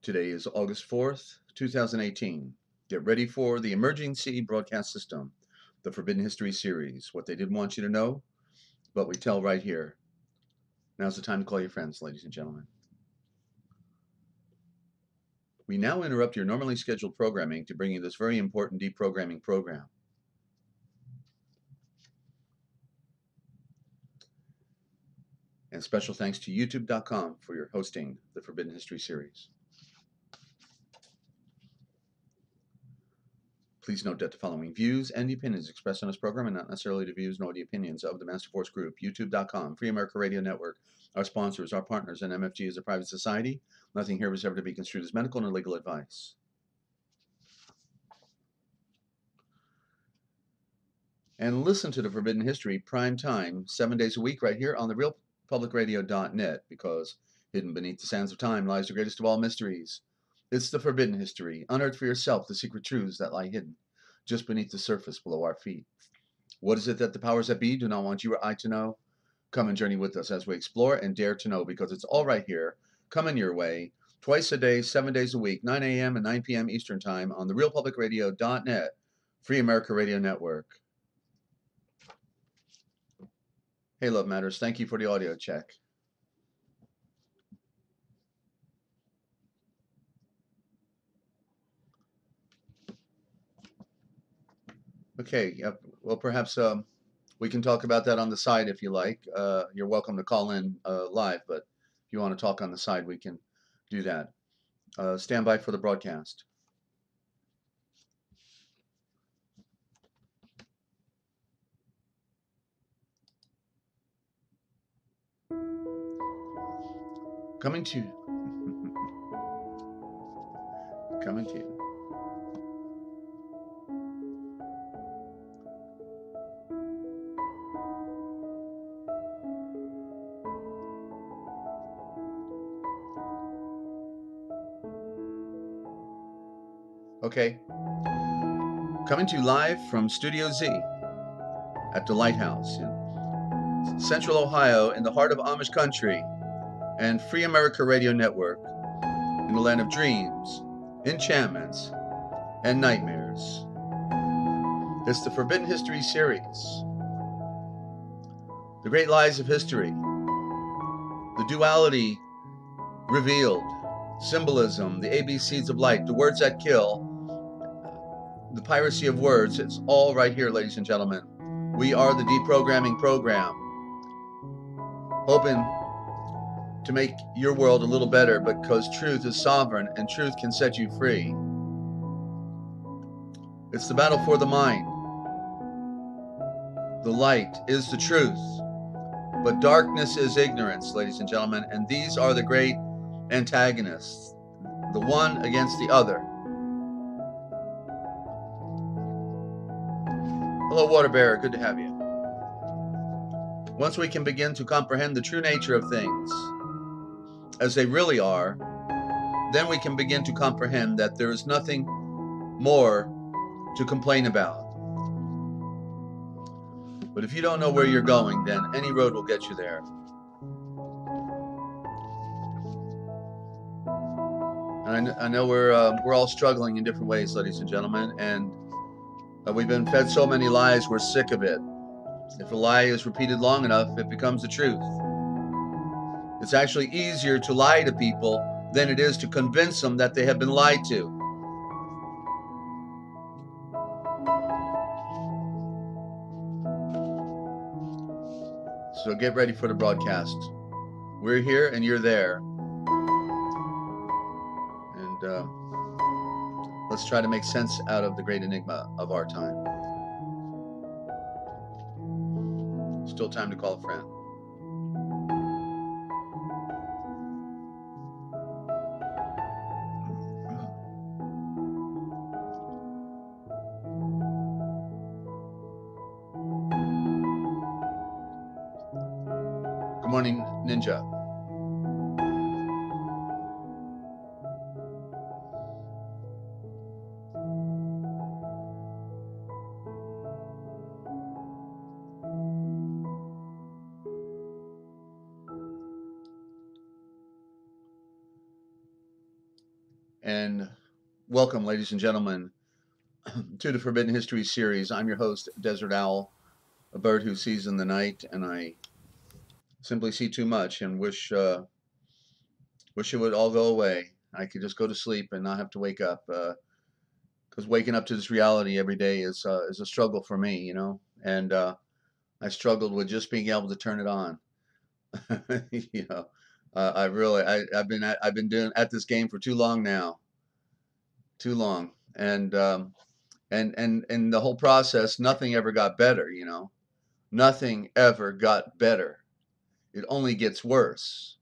Today is August 4th, 2018. Get ready for the Emergency Broadcast System, the Forbidden History series. What they didn't want you to know, but we tell right here. Now's the time to call your friends, ladies and gentlemen. We now interrupt your normally scheduled programming to bring you this very important deprogramming program. And special thanks to YouTube.com for your hosting the Forbidden History series. Please note that the following views and the opinions expressed on this program are not necessarily the views nor the opinions of the Master Force Group, YouTube.com, Free America Radio Network, our sponsors, our partners, and MFG is a private society. Nothing here was ever to be construed as medical nor legal advice. And listen to the Forbidden History prime time, 7 days a week, right here on the realpublicradio.net, because hidden beneath the sands of time lies the greatest of all mysteries. It's the Forbidden History. Unearth for yourself the secret truths that lie hidden just beneath the surface below our feet. What is it that the powers that be do not want you or I to know? Come and journey with us as we explore and dare to know, because it's all right here, coming your way, twice a day, 7 days a week, 9 a.m. and 9 p.m. Eastern Time on the realpublicradio.net, Free America Radio Network. Hey, Love Matters, thank you for the audio check. Okay, well, perhaps we can talk about that on the side if you like. You're welcome to call in live, but if you want to talk on the side, we can do that. Stand by for the broadcast. Coming to you. Coming to you. Okay. Coming to you live from Studio Z at the Lighthouse in Central Ohio in the heart of Amish country, and Free America Radio Network in the land of dreams, enchantments, and nightmares. It's the Forbidden History series. The great lies of history. The duality revealed. Symbolism, the ABCs of light, the words that kill, the piracy of words. It's all right here, ladies and gentlemen. We are the deprogramming program, hoping to make your world a little better, because truth is sovereign and truth can set you free. It's the battle for the mind. The light is the truth, but darkness is ignorance, ladies and gentlemen, and these are the great antagonists, the one against the other. Hello, Water Bearer, good to have you. Once we can begin to comprehend the true nature of things as they really are, then we can begin to comprehend that there is nothing more to complain about. But if you don't know where you're going, then any road will get you there. And I know we're all struggling in different ways, ladies and gentlemen, and we've been fed so many lies, we're sick of it. If a lie is repeated long enough, it becomes the truth. It's actually easier to lie to people than it is to convince them that they have been lied to. So get ready for the broadcast. We're here and you're there. And let's try to make sense out of the great enigma of our time. Still time to call a friend. Good morning, Ninja. And welcome, ladies and gentlemen, to the Forbidden History series. I'm your host, Desert Owl, a bird who sees in the night, and I simply see too much and wish it would all go away. I could just go to sleep and not have to wake up, because waking up to this reality every day is a struggle for me, And I struggled with just being able to turn it on. you know, I've been doing at this game for too long now, too long, and the whole process, nothing ever got better. Nothing ever got better. It only gets worse.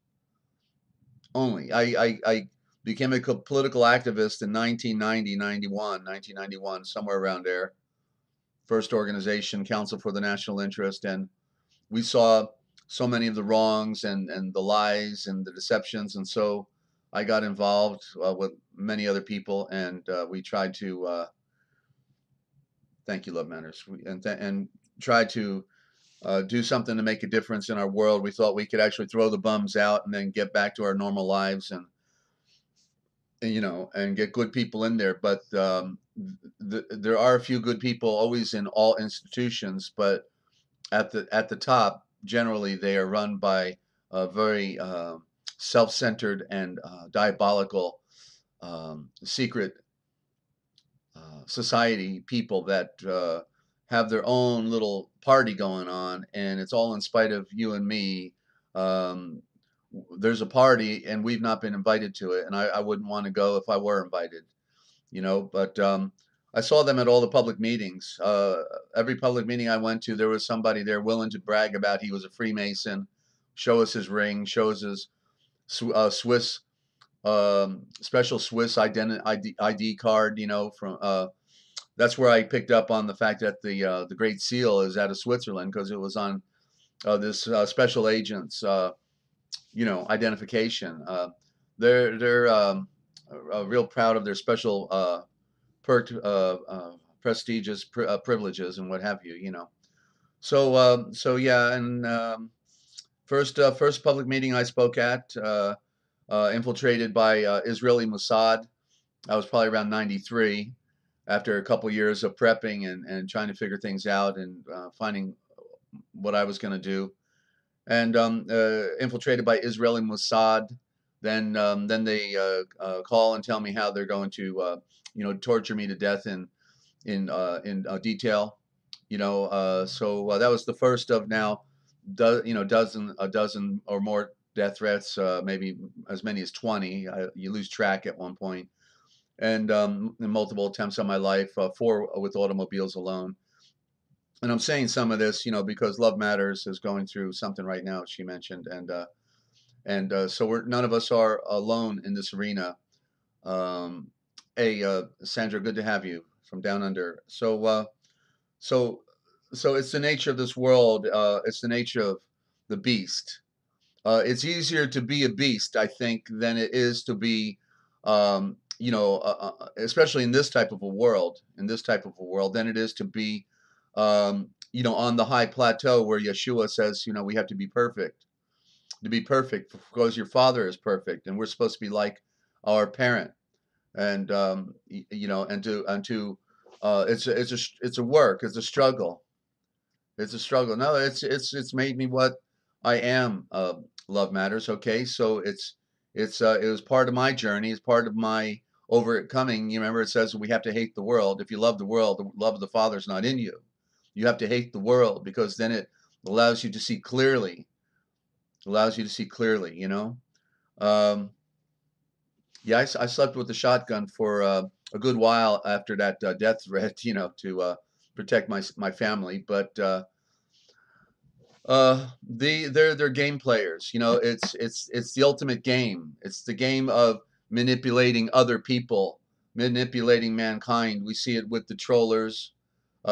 Only. I became a political activist in 1991, somewhere around there. First organization, Council for the National Interest, and we saw so many of the wrongs and the lies and the deceptions, and so I got involved with many other people, and we tried to thank you, Love Matters, and tried to do something to make a difference in our world. We thought we could actually throw the bums out and then get back to our normal lives and get good people in there. But there are a few good people always in all institutions, but at the top, generally they are run by very self-centered and diabolical secret society people that have their own little party going on, and it's all in spite of you and me. Um, there's a party, and we've not been invited to it, and I wouldn't want to go if I were invited, But I saw them at all the public meetings. Every public meeting I went to, there was somebody there willing to brag about he was a Freemason, show us his ring, show us his Swiss special Swiss ID card, from that's where I picked up on the fact that the Great Seal is out of Switzerland because it was on this special agent's identification. They're real proud of their special prestigious privileges and what have you. So yeah, and first public meeting I spoke at, infiltrated by Israeli Mossad. I was probably around 93, after a couple years of prepping and trying to figure things out and finding what I was going to do. And infiltrated by Israeli Mossad. Then they call and tell me how they're going to torture me to death in detail. So that was the first of now a dozen or more death threats, maybe as many as 20. You lose track at one point. And multiple attempts on my life, 4 with automobiles alone. And I'm saying some of this, because Love Matters is going through something right now, she mentioned, and so none of us are alone in this arena. Hey, Sandra, good to have you from down under. So it's the nature of this world. It's the nature of the beast. It's easier to be a beast, I think, than it is to be, especially in this type of a world, than it is to be, on the high plateau where Yeshua says, we have to be perfect because your Father is perfect, and we're supposed to be like our parent, and it's a work, it's a struggle. It's a struggle. No, it's made me what I am. Love Matters. Okay, so it was part of my journey. It's part of my overcoming. You remember it says we have to hate the world. If you love the world, the love of the Father is not in you. You have to hate the world because then it allows you to see clearly. Allows you to see clearly. Yeah, I slept with the shotgun for a good while after that death threat. To protect my family, but. They're game players. It's the ultimate game. It's the game of manipulating other people, manipulating mankind. We see it with the trollers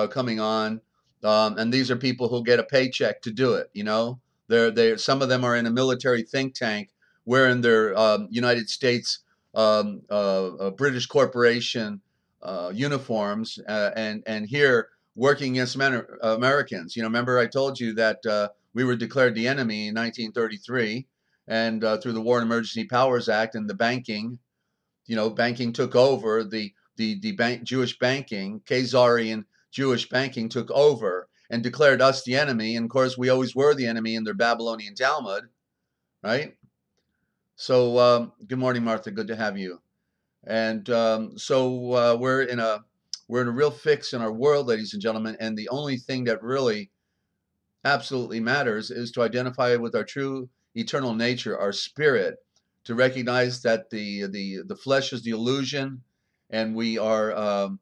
coming on, and these are people who get a paycheck to do it. They some of them are in a military think tank wearing their United States British corporation uniforms, and here working against Americans. Remember I told you that we were declared the enemy in 1933, and through the War and Emergency Powers Act and the banking, banking took over. The Jewish banking, Khazarian Jewish banking took over and declared us the enemy. And of course, we always were the enemy in their Babylonian Talmud, right? So, good morning, Martha. Good to have you. And we're in a real fix in our world, ladies and gentlemen. And the only thing that really absolutely matters is to identify with our true eternal nature, our spirit, to recognize that the flesh is the illusion, and we're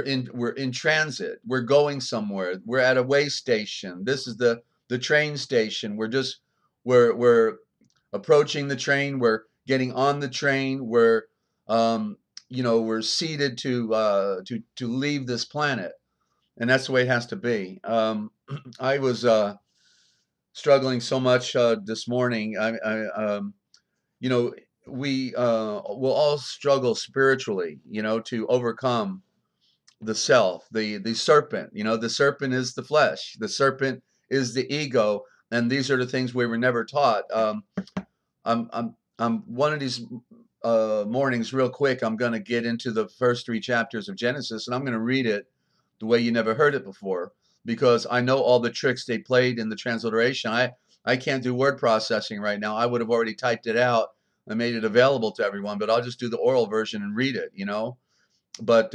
in transit. We're going somewhere. We're at a way station. This is the train station. We're approaching the train. We're getting on the train. We're seated to leave this planet, and that's the way it has to be. I was struggling so much this morning. You know, we will all struggle spiritually, to overcome the self, the serpent. The serpent is the flesh. The serpent is the ego, and these are the things we were never taught. I'm one of these mornings, real quick. I'm going to get into the first 3 chapters of Genesis, and I'm going to read it the way you never heard it before, because I know all the tricks they played in the transliteration. I can't do word processing right now. I would have already typed it out and made it available to everyone, but I'll just do the oral version and read it. But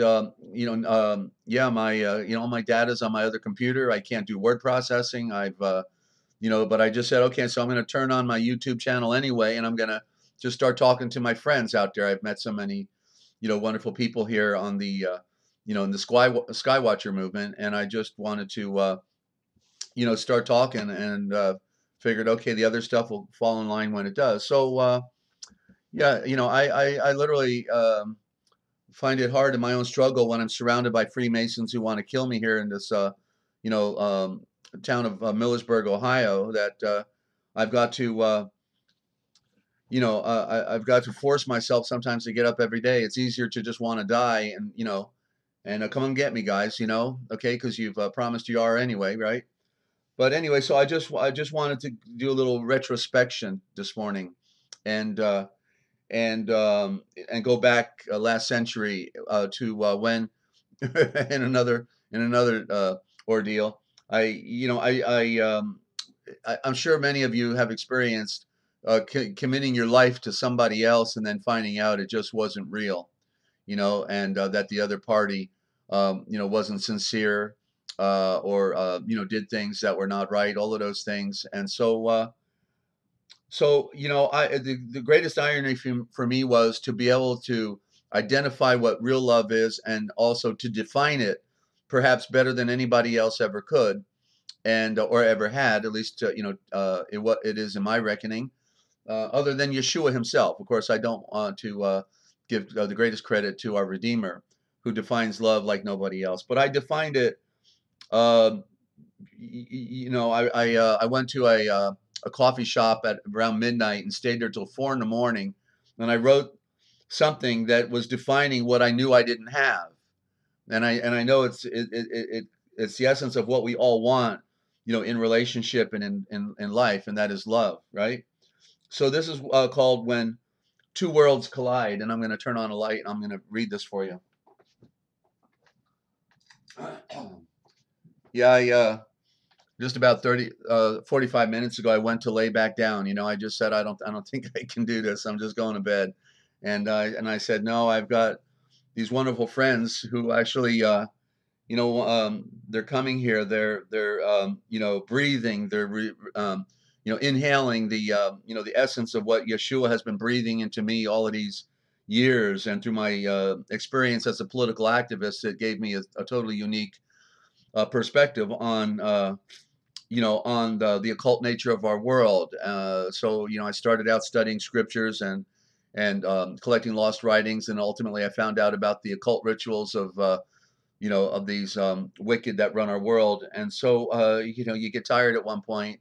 yeah, my data's on my other computer. I can't do word processing. But I just said, okay, so I'm going to turn on my YouTube channel anyway, and I'm going to just start talking to my friends out there. I've met so many, wonderful people here on the, in the Skywatcher movement, and I just wanted to, start talking, and figured, okay, the other stuff will fall in line when it does. So, yeah, I literally find it hard in my own struggle when I'm surrounded by Freemasons who want to kill me here in this, town of Millersburg, Ohio, that I've got to, I've got to force myself sometimes to get up every day. It's easier to just want to die, and come and get me, guys, okay, because you've promised you are anyway, right? But anyway, so I just wanted to do a little retrospection this morning, and and go back last century to when in another ordeal. I you know I'm sure many of you have experienced committing your life to somebody else and then finding out it just wasn't real, and that the other party, wasn't sincere, or did things that were not right, all of those things. And so, the greatest irony for me was to be able to identify what real love is, and also to define it perhaps better than anybody else ever could, and or ever had, at least, what it is in my reckoning, other than Yeshua himself. Of course, I don't want to give the greatest credit to our Redeemer, who defines love like nobody else. But I defined it. Uh, I went to a coffee shop at around midnight and stayed there till 4 in the morning, and I wrote something that was defining what I knew I didn't have, and I know it's the essence of what we all want, in relationship and in life, and that is love, right? So this is called When Two Worlds Collide, and I'm going to turn on a light and I'm going to read this for you. Yeah, just about 45 minutes ago, I went to lay back down. I just said, I don't think I can do this. I'm just going to bed. And I said, no, I've got these wonderful friends who actually, they're coming here. They're breathing. They're inhaling the essence of what Yeshua has been breathing into me all of these years. And through my experience as a political activist, it gave me a totally unique perspective on the occult nature of our world. So I started out studying scriptures and collecting lost writings, and ultimately I found out about the occult rituals of these wicked that run our world. And so you get tired at one point.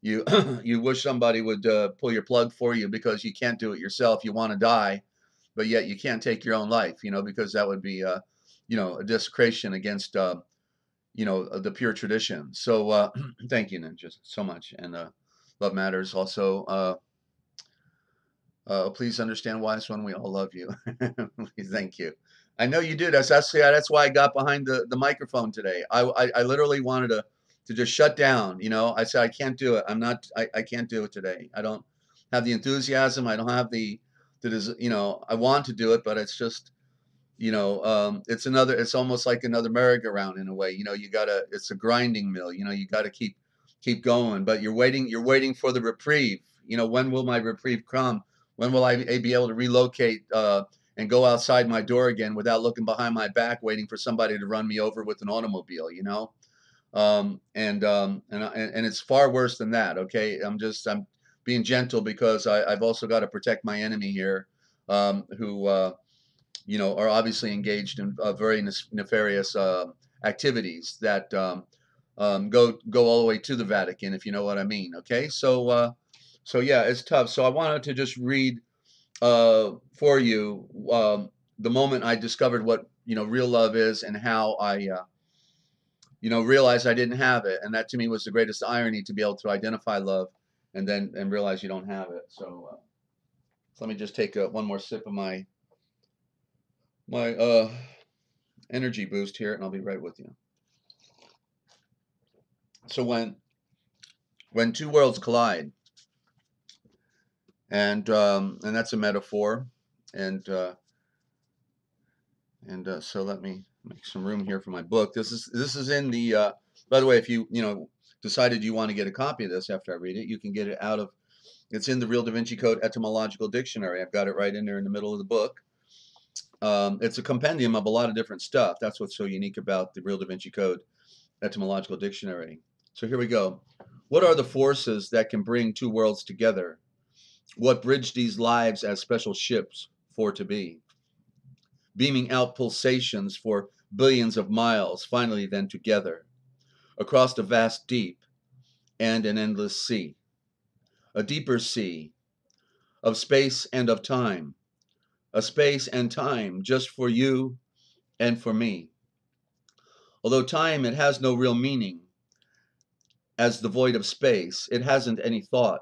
You you wish somebody would pull your plug for you, because you can't do it yourself. You want to die, but yet you can't take your own life, because that would be a desecration against the pure tradition. So thank you, Ninja, so much. And love matters also. Please understand, wise one, we all love you. Thank you. I know you do. That's why I got behind the microphone today. I literally wanted to just shut down. You know, I said I can't do it. I can't do it today. I don't have the enthusiasm. I don't have you know, I want to do it, but it's just, you know, it's almost like another merry-go-round in a way. You know, it's a grinding mill. You know, you gotta keep going, but you're waiting for the reprieve. You know, when will my reprieve come? When will I be able to relocate and go outside my door again without looking behind my back, waiting for somebody to run me over with an automobile? You know, and it's far worse than that. Okay, I'm being gentle because I've also got to protect my enemy here, who you know, are obviously engaged in very nefarious activities that go all the way to the Vatican, if you know what I mean. Okay, so yeah, it's tough. So I wanted to just read for you the moment I discovered what, you know, real love is, and how I you know, realized I didn't have it, and that to me was the greatest irony, to be able to identify love and then realize you don't have it. So let me just take one more sip of my energy boost here, and I'll be right with you. So when two worlds collide, and that's a metaphor, and so let me make some room here for my book. This is in the. By the way, if you know, decided you want to get a copy of this after I read it, you can get it out of. It's in the Real Da Vinci Code Etymological Dictionary. I've got it right in there in the middle of the book. It's a compendium of a lot of different stuff. That's what's so unique about the Real Da Vinci Code Etymological Dictionary. So here we go. What are the forces that can bring two worlds together? What bridge these lives as special ships for to be? Beaming out pulsations for billions of miles, finally then together, across a vast deep and an endless sea. A deeper sea of space and of time, a space and time just for you and for me. Although time, it has no real meaning, as the void of space, it hasn't any thought,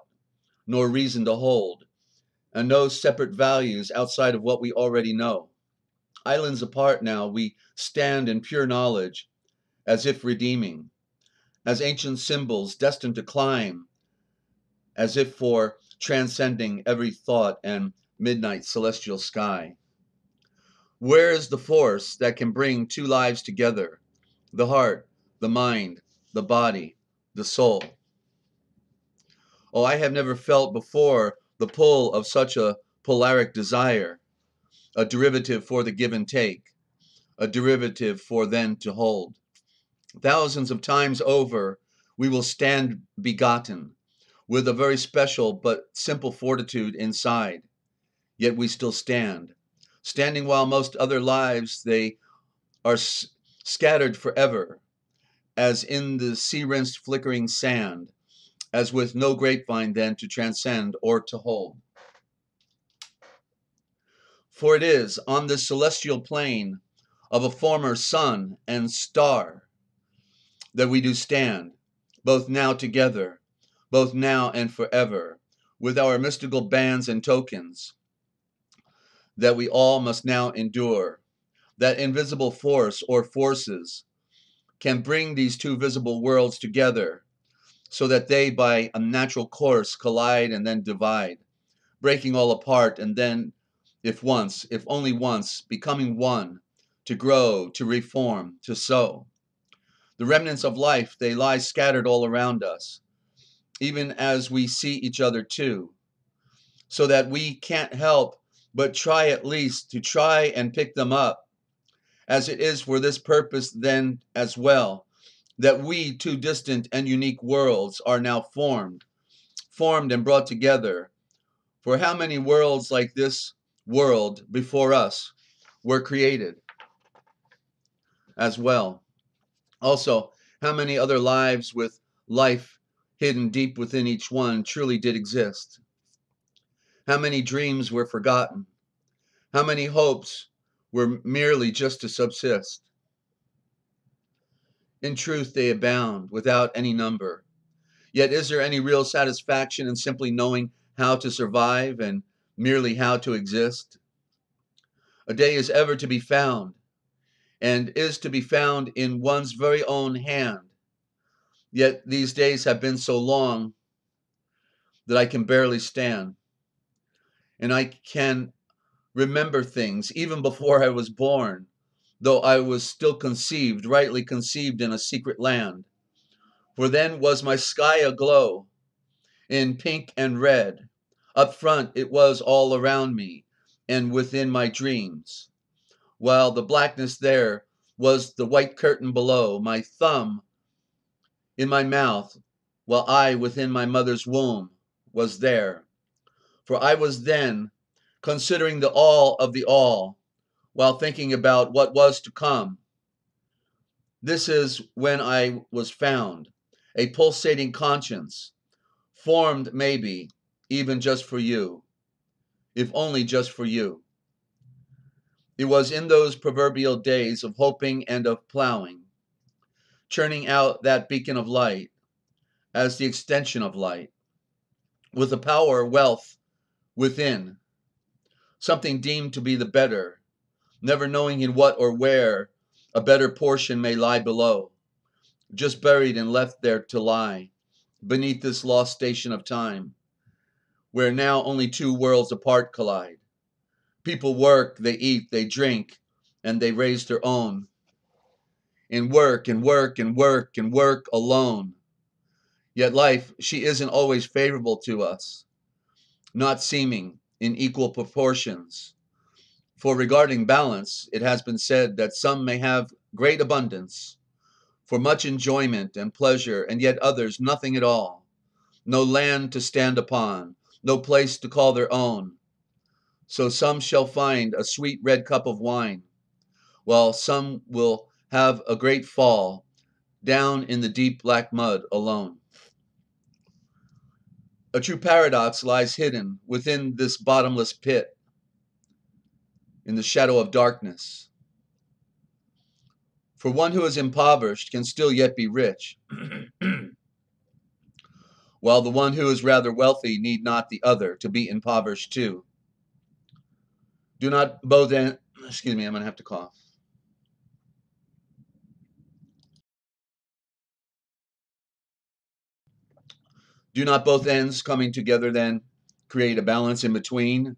nor reason to hold, and no separate values outside of what we already know. Islands apart now, we stand in pure knowledge, as if redeeming, as ancient symbols destined to climb, as if for transcending every thought and midnight celestial sky. Where is the force that can bring two lives together? The heart, the mind, the body, the soul. Oh, I have never felt before the pull of such a polaric desire, a derivative for the give and take, a derivative for then to hold. Thousands of times over, we will stand begotten, with a very special but simple fortitude inside. Yet we still stand, standing while most other lives, they are scattered forever, as in the sea-rinsed flickering sand, as with no grapevine then to transcend or to hold. For it is on this celestial plane of a former sun and star that we do stand, both now together, both now and forever, with our mystical bands and tokens, that we all must now endure. That invisible force or forces can bring these two visible worlds together, so that they by a natural course collide and then divide, breaking all apart, and then, if only once, becoming one, to grow, to reform, to sow. The remnants of life, they lie scattered all around us, even as we see each other too, so that we can't help but try at least to try and pick them up, as it is for this purpose then as well, that we, two distant and unique worlds, are now formed and brought together. For how many worlds like this world before us were created as well? Also, how many other lives with life hidden deep within each one truly did exist? How many dreams were forgotten? How many hopes were merely just to subsist? In truth, they abound without any number. Yet is there any real satisfaction in simply knowing how to survive and merely how to exist. A day is ever to be found, and is to be found in one's very own hand. Yet these days have been so long that I can barely stand, and I can remember things even before I was born, though I was still conceived, rightly conceived in a secret land. For then was my sky aglow in pink and red. Up front it was all around me and within my dreams, while the blackness there was the white curtain below, my thumb in my mouth, while I within my mother's womb was there. For I was then considering the all of the all, while thinking about what was to come. This is when I was found, a pulsating conscience, formed maybe even just for you, if only just for you. It was in those proverbial days of hoping and of plowing, churning out that beacon of light as the extension of light, with a power, wealth within, something deemed to be the better, never knowing in what or where a better portion may lie below, just buried and left there to lie, beneath this lost station of time, where now only two worlds apart collide. People work, they eat, they drink, and they raise their own, and work and work and work and work alone. Yet life, she isn't always favorable to us, not seeming in equal proportions. For regarding balance, it has been said that some may have great abundance, for much enjoyment and pleasure, and yet others nothing at all, no land to stand upon, no place to call their own. So some shall find a sweet red cup of wine, while some will have a great fall down in the deep black mud alone. A true paradox lies hidden within this bottomless pit, in the shadow of darkness. For one who is impoverished can still yet be rich, while the one who is rather wealthy need not the other to be impoverished too. Do not both end, excuse me, I'm going to have to cough. Do not both ends coming together then create a balance in between,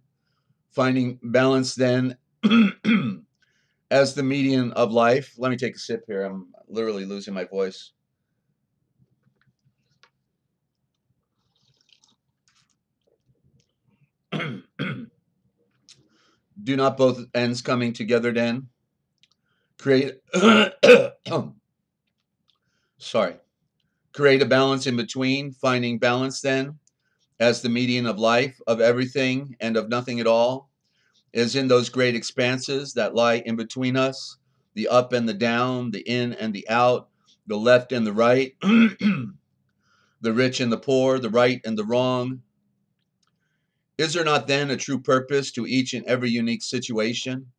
finding balance then as the median of life? Let me take a sip here. I'm literally losing my voice. Do not both ends coming together then create sorry, create a balance in between, finding balance then as the median of life, of everything and of nothing at all, is in those great expanses that lie in between us, the up and the down, the in and the out, the left and the right, the rich and the poor, the right and the wrong. Is there not then a true purpose to each and every unique situation?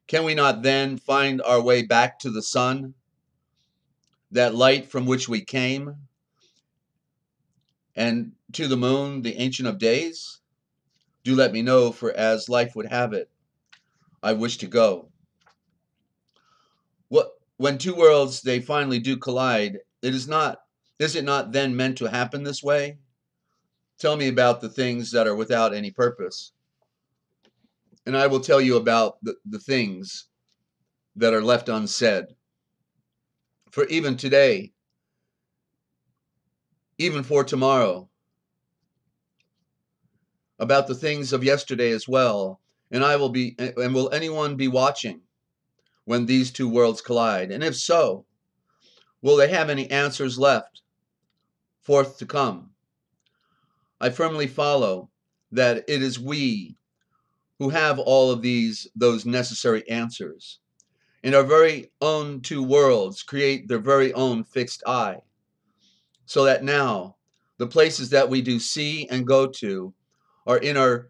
Can we not then find our way back to the sun, that light from which we came, and to the moon, the ancient of days? Do let me know, for as life would have it, I wish to go. When two worlds they finally do collide, is it not then meant to happen this way? Tell me about the things that are without any purpose, and I will tell you about the things that are left unsaid. For even today, even for tomorrow, about the things of yesterday as well. And will anyone be watching when these two worlds collide? And if so, will they have any answers left forth to come? I firmly follow that it is we who have all of those necessary answers. And our very own two worlds create their very own fixed eye. So that now the places that we do see and go to are in our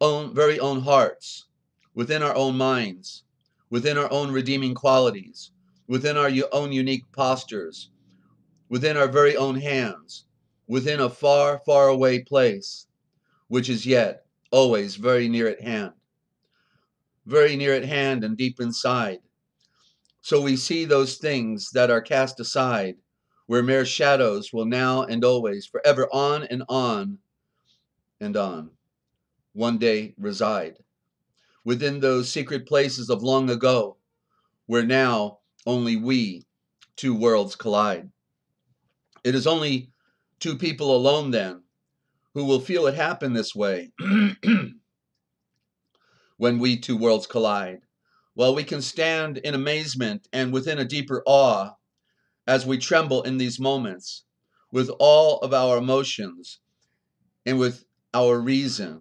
own very own hearts, within our own minds, within our own redeeming qualities, within our own unique postures, within our very own hands, within a far, far away place, which is yet always very near at hand. Very near at hand and deep inside. So we see those things that are cast aside, where mere shadows will now and always, forever on and on and on, one day reside. Within those secret places of long ago, where now only we, two worlds collide. It is only two people alone then, who will feel it happen this way, when we two worlds collide. While we can stand in amazement and within a deeper awe, as we tremble in these moments, with all of our emotions and with our reason,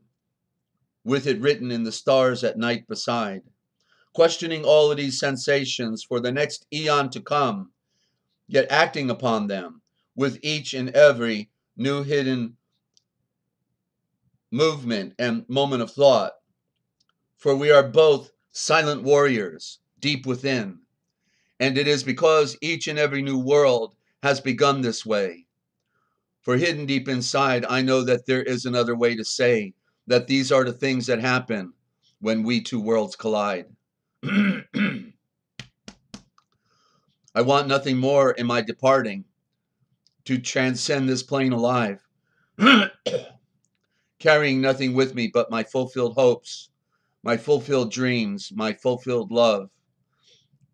with it written in the stars at night beside, questioning all of these sensations for the next eon to come, yet acting upon them with each and every new hidden movement and moment of thought. For we are both silent warriors deep within, and it is because each and every new world has begun this way. For hidden deep inside, I know that there is another way to say that these are the things that happen when we two worlds collide. I want nothing more in my departing to transcend this plane alive, carrying nothing with me but my fulfilled hopes, my fulfilled dreams, my fulfilled love,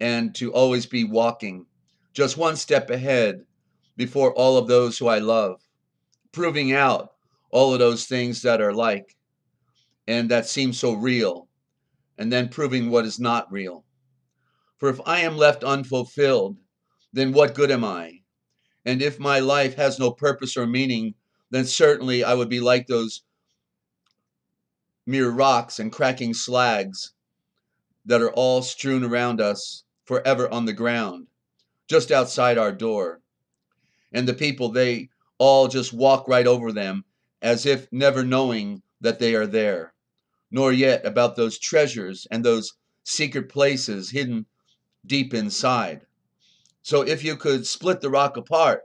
and to always be walking just one step ahead before all of those who I love, proving out all of those things that are like and that seem so real, and then proving what is not real. For if I am left unfulfilled, then what good am I? And if my life has no purpose or meaning, then certainly I would be like those mere rocks and cracking slags that are all strewn around us forever on the ground, just outside our door. And the people, they all just walk right over them as if never knowing that they are there, nor yet about those treasures and those secret places hidden deep inside. So if you could split the rock apart,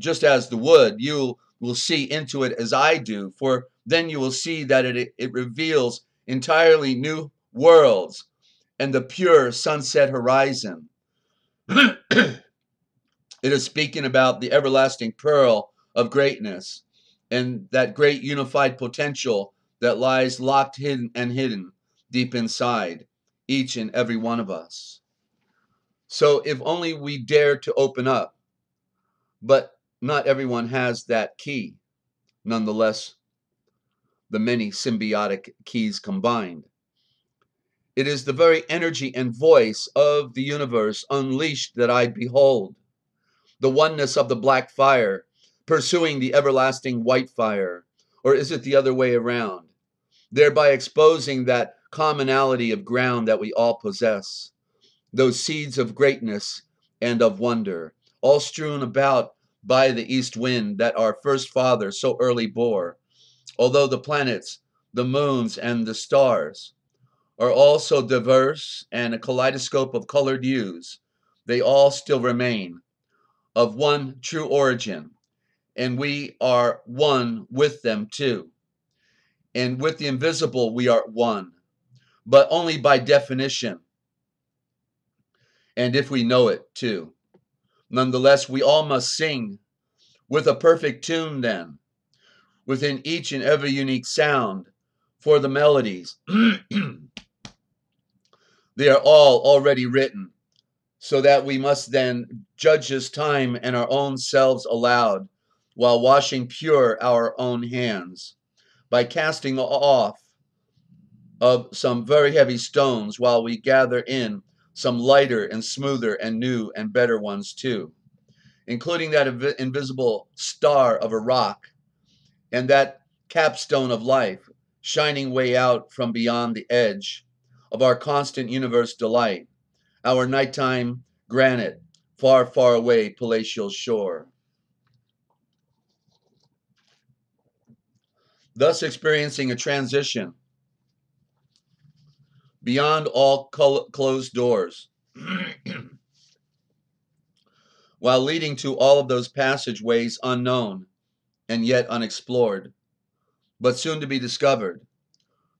just as the wood, you will see into it as I do, for then you will see that it reveals entirely new worlds and the pure sunset horizon. It is speaking about the everlasting pearl of greatness and that great unified potential that lies locked hidden deep inside each and every one of us. So if only we dare to open up, but not everyone has that key. Nonetheless, the many symbiotic keys combined. It is the very energy and voice of the universe unleashed that I behold. The oneness of the black fire pursuing the everlasting white fire. Or is it the other way around? Thereby exposing that commonality of ground that we all possess. Those seeds of greatness and of wonder, all strewn about by the east wind that our first father so early bore. Although the planets, the moons, and the stars are all so diverse and a kaleidoscope of colored hues, they all still remain of one true origin, and we are one with them too. And with the invisible, we are one, but only by definition, and if we know it too. Nonetheless, we all must sing with a perfect tune then, within each and every unique sound, for the melodies. They are all already written, so that we must then judge this time and our own selves aloud, while washing pure our own hands, by casting off of some very heavy stones, while we gather in some lighter and smoother and new and better ones too, including that invisible star of a rock and that capstone of life shining way out from beyond the edge of our constant universe delight, our nighttime granite, far, far away palatial shore. Thus experiencing a transition beyond all closed doors, while leading to all of those passageways unknown and yet unexplored, but soon to be discovered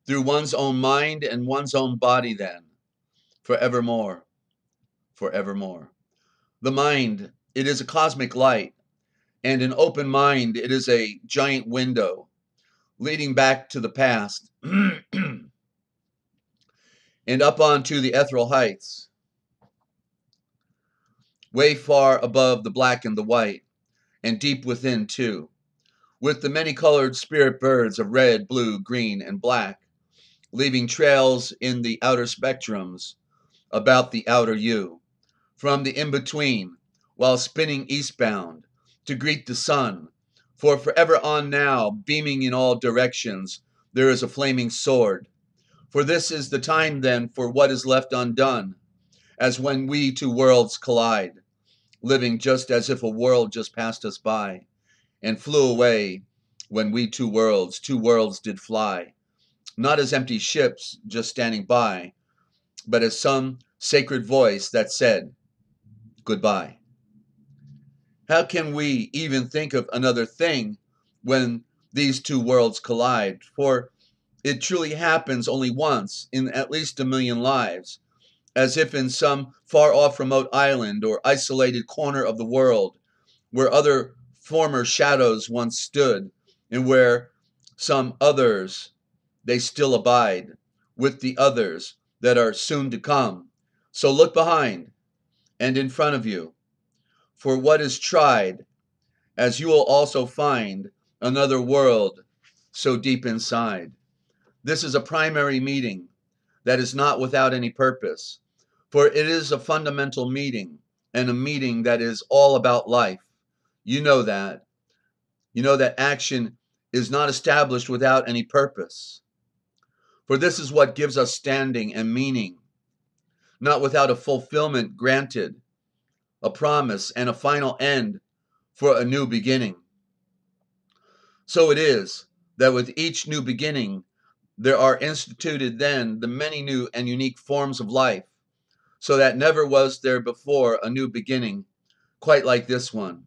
through one's own mind and one's own body then, forevermore, forevermore. The mind, it is a cosmic light, and an open mind, it is a giant window leading back to the past and up onto the ethereal heights, way far above the black and the white, and deep within too, with the many-colored spirit birds of red, blue, green, and black, leaving trails in the outer spectrums about the outer you, from the in-between, while spinning eastbound to greet the sun, for forever on now, beaming in all directions, there is a flaming sword. For this is the time then for what is left undone, as when we two worlds collide, living just as if a world just passed us by, and flew away when we two worlds did fly, not as empty ships just standing by, but as some sacred voice that said, goodbye. How can we even think of another thing when these two worlds collide? For it truly happens only once in at least 1,000,000 lives, as if in some far-off remote island or isolated corner of the world, where other former shadows once stood, and where some others they still abide, with the others that are soon to come. So look behind and in front of you, for what is tried, as you will also find another world so deep inside. This is a primary meeting that is not without any purpose, for it is a fundamental meeting, and a meeting that is all about life. You know that. You know that action is not established without any purpose. For this is what gives us standing and meaning, not without a fulfillment granted, a promise, and a final end for a new beginning. So it is that with each new beginning, there are instituted then the many new and unique forms of life, so that never was there before a new beginning quite like this one,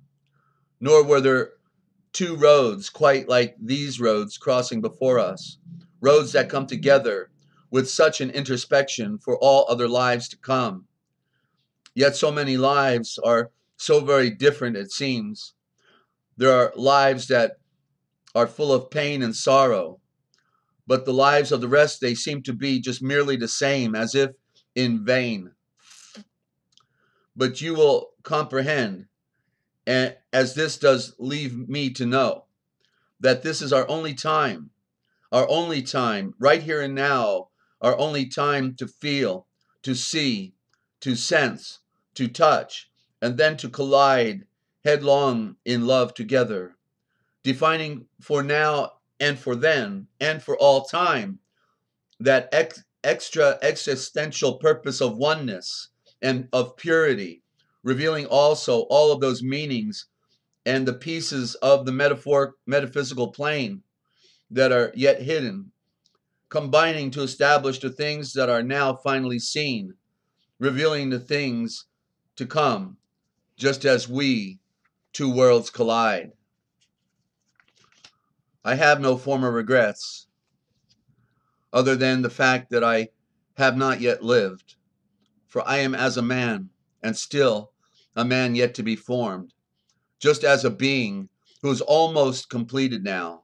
nor were there two roads quite like these roads crossing before us, roads that come together with such an introspection for all other lives to come. Yet so many lives are so very different, it seems. There are lives that are full of pain and sorrow, but the lives of the rest, they seem to be just merely the same, as if in vain. But you will comprehend, and as this does leave me to know, that this is our only time, right here and now, our only time to feel, to see, to sense, to touch, and then to collide headlong in love together, defining for now and for then and for all time that extra existential purpose of oneness and of purity, revealing also all of those meanings and the pieces of the metaphysical plane that are yet hidden, combining to establish the things that are now finally seen, revealing the things to come, just as we two worlds collide. I have no former regrets, other than the fact that I have not yet lived, for I am as a man, and still a man yet to be formed, just as a being who is almost completed now.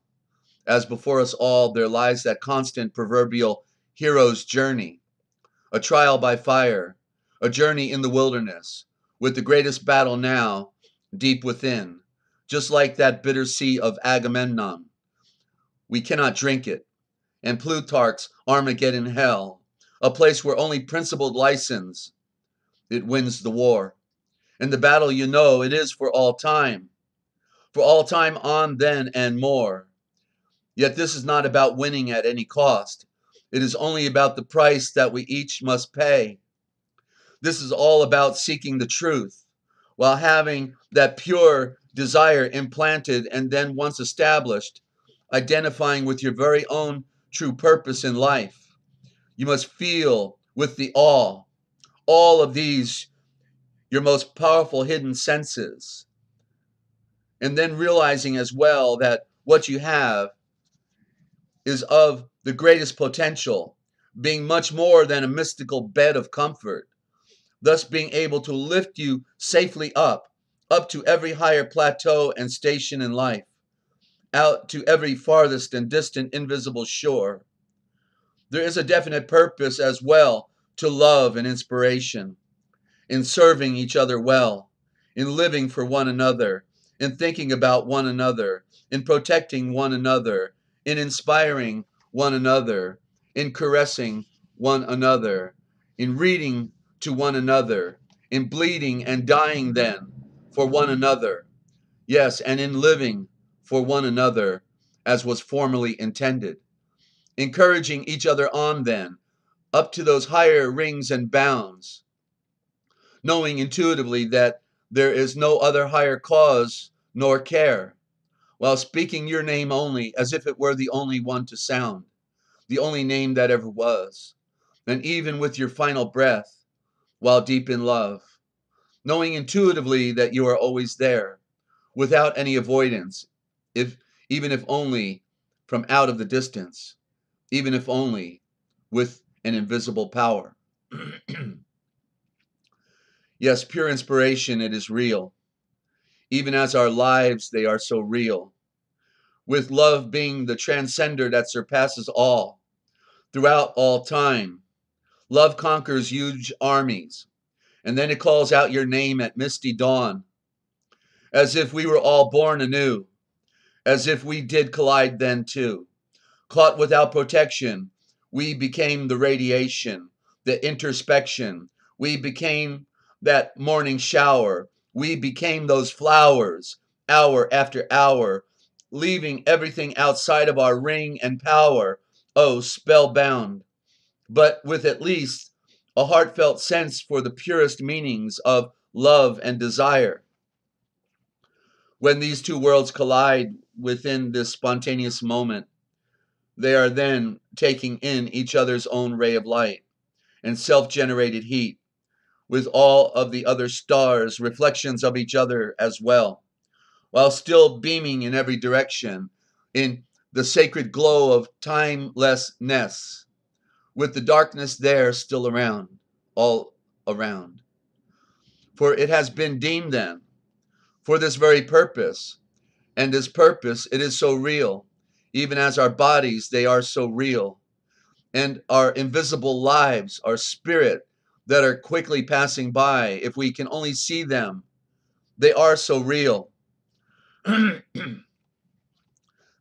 As before us all, there lies that constant proverbial hero's journey, a trial by fire, a journey in the wilderness, with the greatest battle now deep within, just like that bitter sea of Agamemnon. We cannot drink it, and Plutarch's Armageddon hell, a place where only principled license, it wins the war. And the battle, you know, it is for all time on then and more. Yet this is not about winning at any cost. It is only about the price that we each must pay. This is all about seeking the truth, while having that pure desire implanted and then once established, identifying with your very own true purpose in life. You must feel with the all of these, your most powerful hidden senses, and then realizing as well that what you have is of the greatest potential, being much more than a mystical bed of comfort, thus being able to lift you safely up to every higher plateau and station in life, out to every farthest and distant invisible shore. There is a definite purpose as well to love and inspiration, in serving each other well, in living for one another, in thinking about one another, in protecting one another, in inspiring one another, in caressing one another, in reading to one another, in bleeding and dying then for one another. Yes, and in living for one another as was formerly intended, encouraging each other on then up to those higher rings and bounds, knowing intuitively that there is no other higher cause nor care, while speaking your name only as if it were the only one to sound, the only name that ever was, and even with your final breath, while deep in love, knowing intuitively that you are always there, without any avoidance, even if only from out of the distance, even if only with an invisible power. Yes, pure inspiration, it is real. Even as our lives, they are so real. With love being the transcender that surpasses all, throughout all time, love conquers huge armies, and then it calls out your name at misty dawn, as if we were all born anew, as if we did collide then too. Caught without protection, we became the radiation, the introspection. We became that morning shower. We became those flowers, hour after hour, leaving everything outside of our ring and power, oh, spellbound, but with at least a heartfelt sense for the purest meanings of love and desire. When these two worlds collide within this spontaneous moment, they are then taking in each other's own ray of light and self-generated heat, with all of the other stars, reflections of each other as well, while still beaming in every direction in the sacred glow of timelessness, with the darkness there still around, all around. For it has been deemed then, for this very purpose, and this purpose, it is so real, even as our bodies, they are so real, and our invisible lives, our spirit, that are quickly passing by, if we can only see them, they are so real.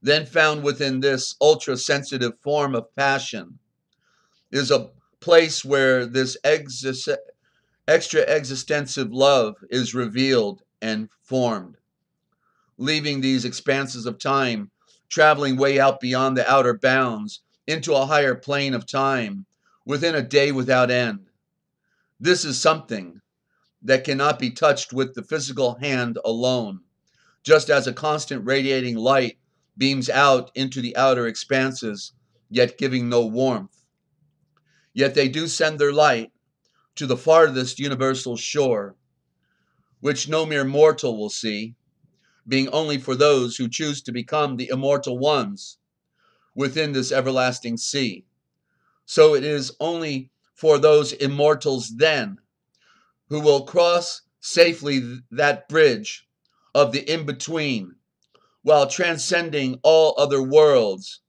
Then found within this ultra-sensitive form of passion is a place where this extra existensive love is revealed and formed, leaving these expanses of time, traveling way out beyond the outer bounds into a higher plane of time within a day without end. This is something that cannot be touched with the physical hand alone, just as a constant radiating light beams out into the outer expanses, yet giving no warmth. Yet they do send their light to the farthest universal shore, which no mere mortal will see, being only for those who choose to become the immortal ones within this everlasting sea. So it is only for those immortals then who will cross safely that bridge of the in-between while transcending all other worlds,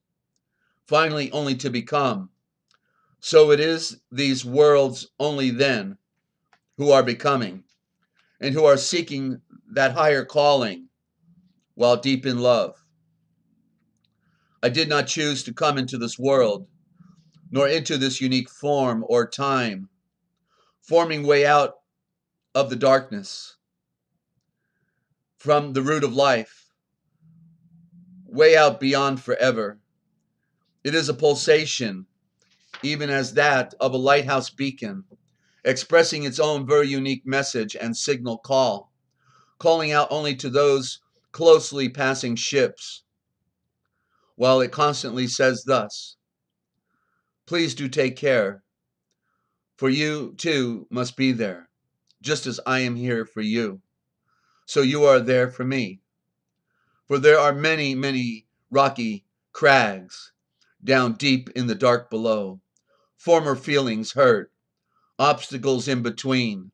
finally only to become. So it is these worlds only then who are becoming and who are seeking that higher calling while deep in love. I did not choose to come into this world, nor into this unique form or time, forming way out of the darkness, from the root of life, way out beyond forever. It is a pulsation, even as that of a lighthouse beacon, expressing its own very unique message and signal call, calling out only to those closely passing ships, while it constantly says thus, please do take care, for you too must be there, just as I am here for you. So you are there for me. For there are many, many rocky crags, down deep in the dark below. Former feelings hurt, obstacles in between.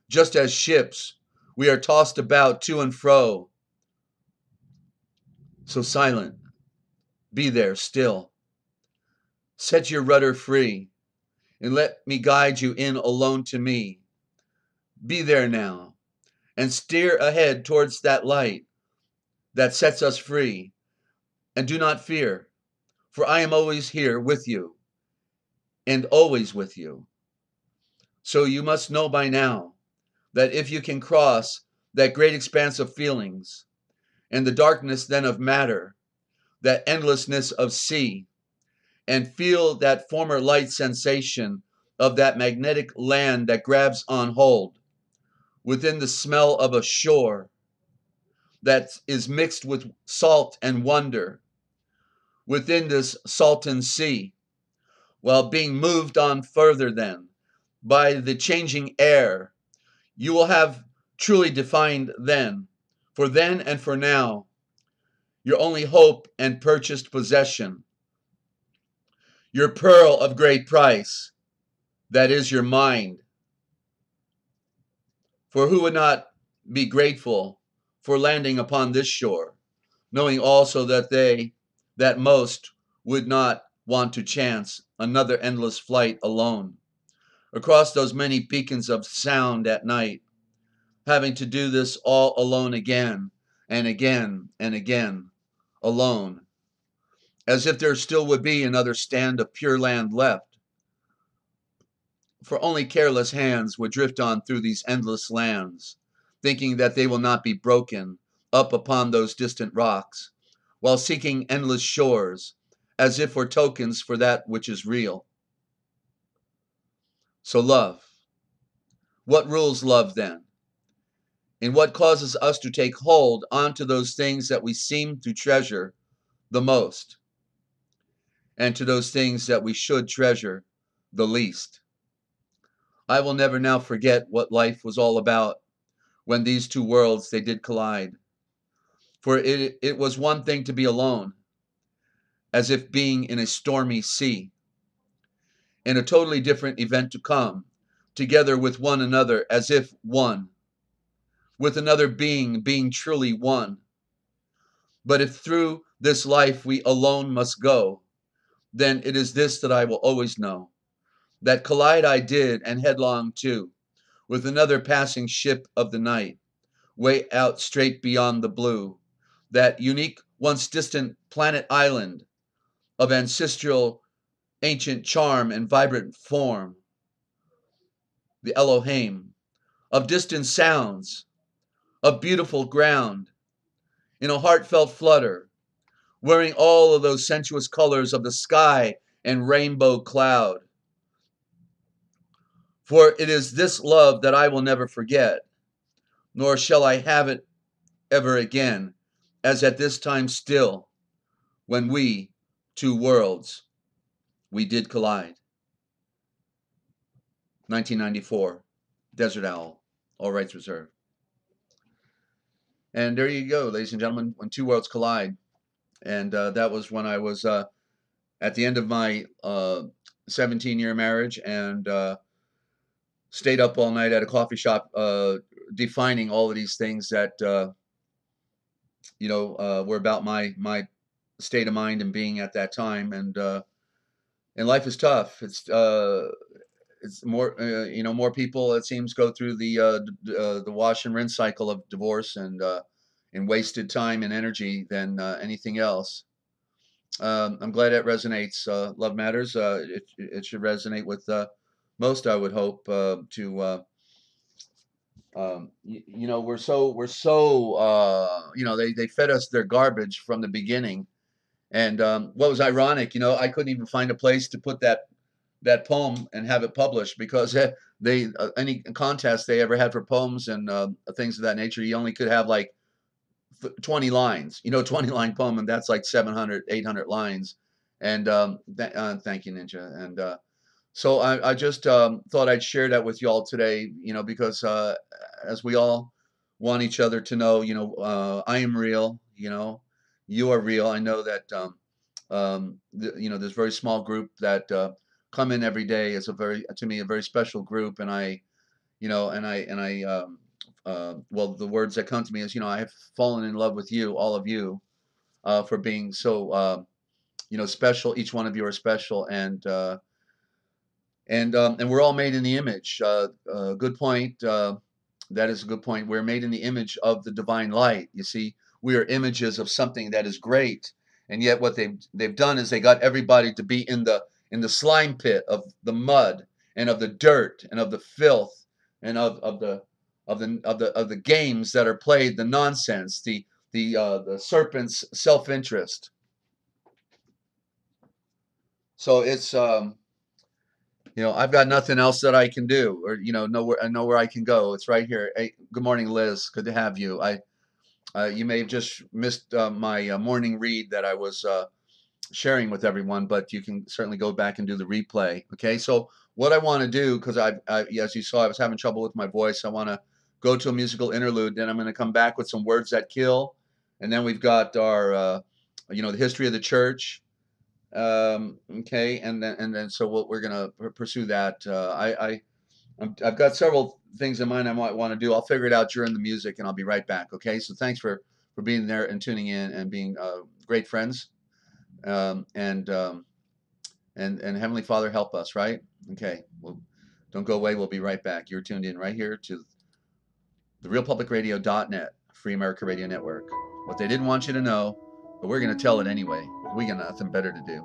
Just as ships, we are tossed about to and fro. So silent, be there still. Set your rudder free, and let me guide you in alone to me. Be there now, and steer ahead towards that light that sets us free. And do not fear, for I am always here with you, and always with you. So you must know by now that if you can cross that great expanse of feelings, and the darkness then of matter, that endlessness of sea, and feel that former light sensation of that magnetic land that grabs on hold, within the smell of a shore that is mixed with salt and wonder, within this salton sea, while being moved on further then by the changing air, you will have truly defined then, for then and for now, your only hope and purchased possession, your pearl of great price, that is your mind. For who would not be grateful for landing upon this shore, knowing also that that most, would not want to chance another endless flight alone, across those many beacons of sound at night, having to do this all alone again and again and again, alone, as if there still would be another stand of pure land left, for only careless hands would drift on through these endless lands, thinking that they will not be broken up upon those distant rocks, while seeking endless shores, as if for tokens for that which is real. So love. What rules love then? In what causes us to take hold onto those things that we seem to treasure the most, and to those things that we should treasure the least? I will never now forget what life was all about when these two worlds they did collide. For it was one thing to be alone, as if being in a stormy sea, and a totally different event to come, together with one another as if one, with another being truly one. But if through this life we alone must go, then it is this that I will always know, that collide I did and headlong too, with another passing ship of the night, way out straight beyond the blue, that unique once distant planet island of ancestral ancient charm and vibrant form, the Elohim, of distant sounds, of beautiful ground, in a heartfelt flutter, wearing all of those sensuous colors of the sky and rainbow cloud. For it is this love that I will never forget, nor shall I have it ever again, as at this time still, when we, two worlds, we did collide. 1994, Desert Owl, all rights reserved. And there you go, ladies and gentlemen, when two worlds collide. And that was when I was at the end of my 17-year marriage, and stayed up all night at a coffee shop defining all of these things that were about my state of mind and being at that time. And life is tough. It's more more people, it seems, go through the wash and rinse cycle of divorce and wasted time and energy than anything else. I'm glad it resonates. Love matters. It should resonate with most, I would hope. We're so they fed us their garbage from the beginning. And what was ironic, I couldn't even find a place to put that poem and have it published, because they any contest they ever had for poems and things of that nature, you only could have like 20 lines, 20-line poem, and that's like 700, 800 lines. And thank you, Ninja. And so I just thought I'd share that with you all today, because as we all want each other to know, I am real, you are real. I know that this very small group that come in every day is to me, a very special group. And well, the words that come to me is, I have fallen in love with you, all of you, for being so, special. Each one of you are special, and we're all made in the image. Good point. That is a good point. We're made in the image of the divine light. You see, we are images of something that is great, and yet what they've done is they got everybody to be in the slime pit of the mud and of the dirt and of the filth and of the games that are played, the nonsense, the serpent's self-interest. So it's I've got nothing else that I can do, or I know where I can go. It's right here. Hey, good morning, Liz. Good to have you. You may have just missed my morning read that I was sharing with everyone, but you can certainly go back and do the replay. Okay, so what I want to do, because as you saw, I was having trouble with my voice. I want to go to a musical interlude, then I'm going to come back with some words that kill, and then we've got our, the history of the church. Okay, and then so we're gonna pursue that. I've got several things in mind I might want to do. I'll figure it out during the music, and I'll be right back. Okay, so thanks for being there and tuning in and being great friends. And Heavenly Father, help us. Right? Okay. Well, don't go away. We'll be right back. You're tuned in right here to therealpublicradio.net, Free America Radio Network. What they didn't want you to know, but we're gonna tell it anyway. We got nothing better to do.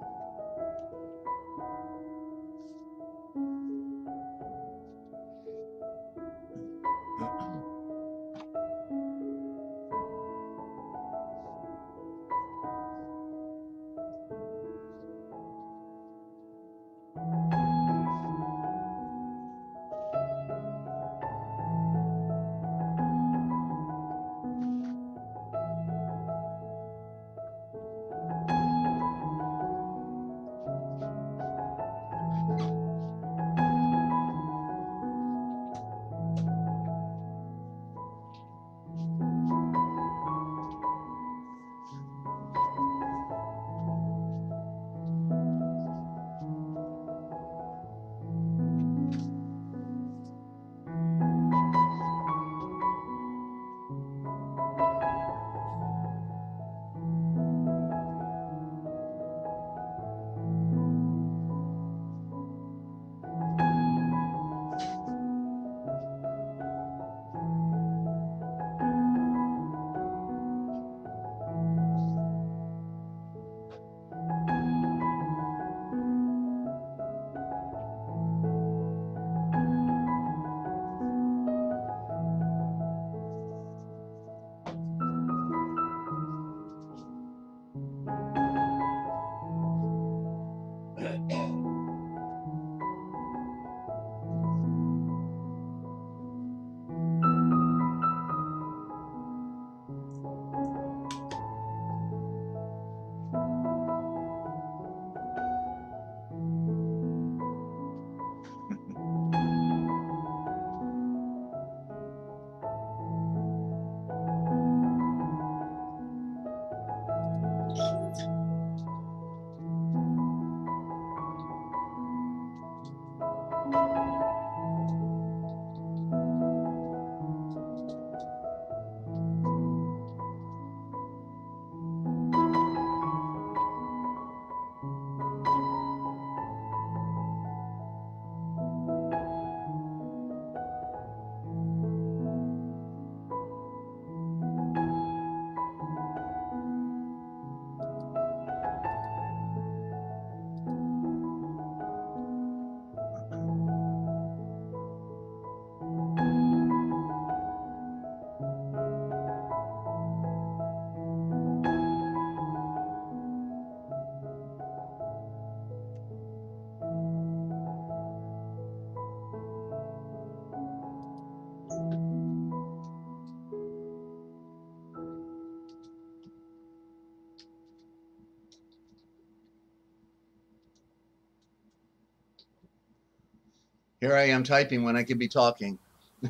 Here I am typing when I could be talking.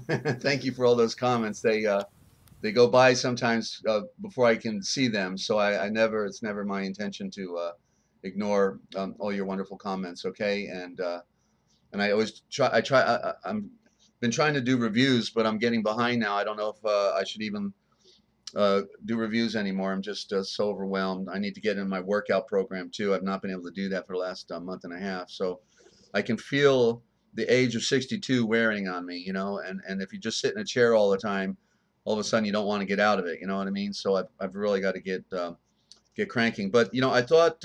Thank you for all those comments. They go by sometimes before I can see them. So I never, it's never my intention to ignore all your wonderful comments, okay? And I always try. I'm been trying to do reviews, but I'm getting behind now. I don't know if I should even do reviews anymore. I'm just so overwhelmed. I need to get in my workout program too. I've not been able to do that for the last month and a half. So I can feel the age of 62 wearing on me, you know. And if you just sit in a chair all the time, all of a sudden you don't want to get out of it. You know what I mean? So I've really got to get cranking. But you know, I thought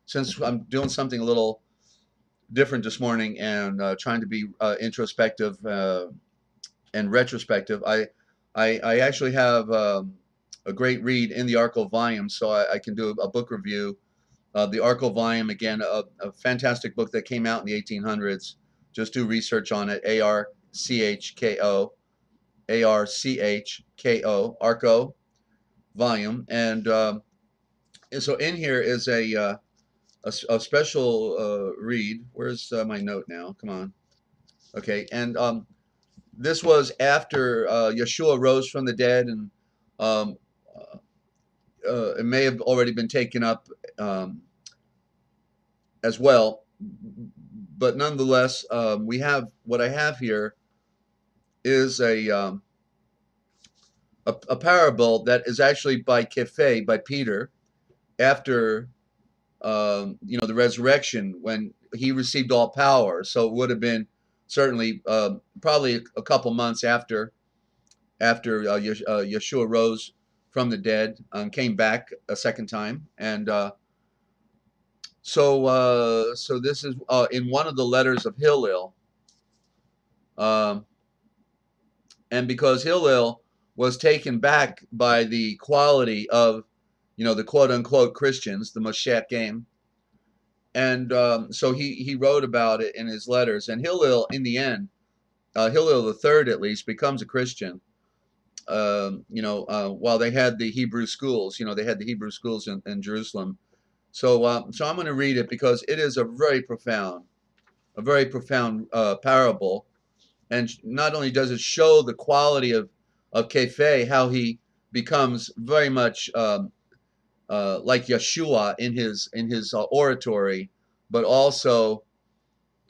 since I'm doing something a little different this morning and trying to be introspective and retrospective, I actually have a great read in the Arco volume, so I can do a book review. The Arco volume, again, a fantastic book that came out in the 1800s. Just do research on it. ARCHKO, ARCHKO, Arco volume. And so in here is a special read. Where's my note now? Come on. Okay, and this was after Yeshua rose from the dead, and um, it may have already been taken up as well. But nonetheless, we have what I have here is a parable that is actually by Kefe, by Peter, after you know, the resurrection, when he received all power. So it would have been certainly probably a couple months after Yeshua rose from the dead, came back a second time. And so this is in one of the letters of Hillel. And because Hillel was taken back by the quality of, you know, the quote-unquote Christians, the Moshiach game, and so he wrote about it in his letters. And Hillel, in the end, Hillel the third at least, becomes a Christian. You know, while they had the Hebrew schools, you know, they had the Hebrew schools in Jerusalem. So so I'm going to read it because it is a very profound parable. And not only does it show the quality of Kefe, how he becomes very much like Yeshua in his oratory, but also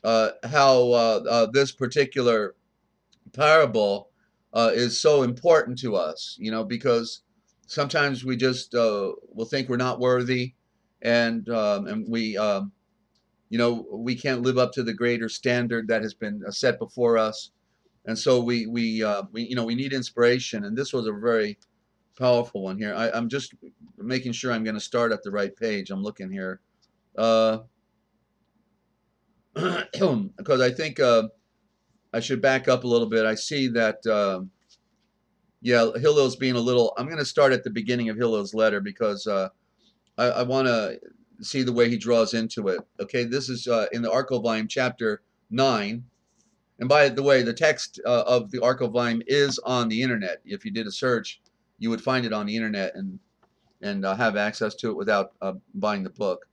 how this particular parable is so important to us, you know, because sometimes we just will think we're not worthy, and we you know, we can't live up to the greater standard that has been set before us. And so we you know, we need inspiration, and this was a very powerful one here. I'm just making sure I'm going to start at the right page. I'm looking here because I think I should back up a little bit. I see that yeah, Hillel's being a little. I'm going to start at the beginning of Hillel's letter because I want to see the way he draws into it. Okay, this is in the Arco volume, chapter 9. And by the way, the text of the Arco volume is on the internet. If you did a search, you would find it on the internet and have access to it without buying the book.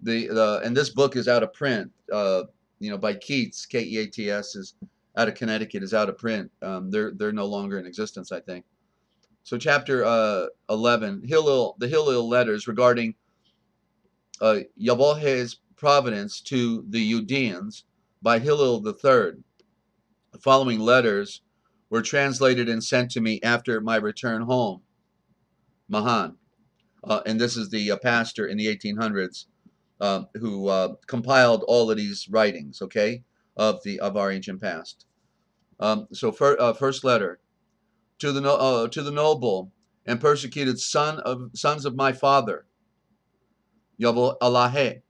And this book is out of print. You know, by Keats, Keats, is out of Connecticut, is out of print. They're no longer in existence, I think. So chapter 11, the Hillel letters regarding Yahweh's providence to the Judeans by Hillel III. The following letters were translated and sent to me after my return home. Mahan. And this is the pastor in the 1800s who compiled all of these writings, okay, of our ancient past. So first letter, to the noble and persecuted sons of my father, Yabal Alahe,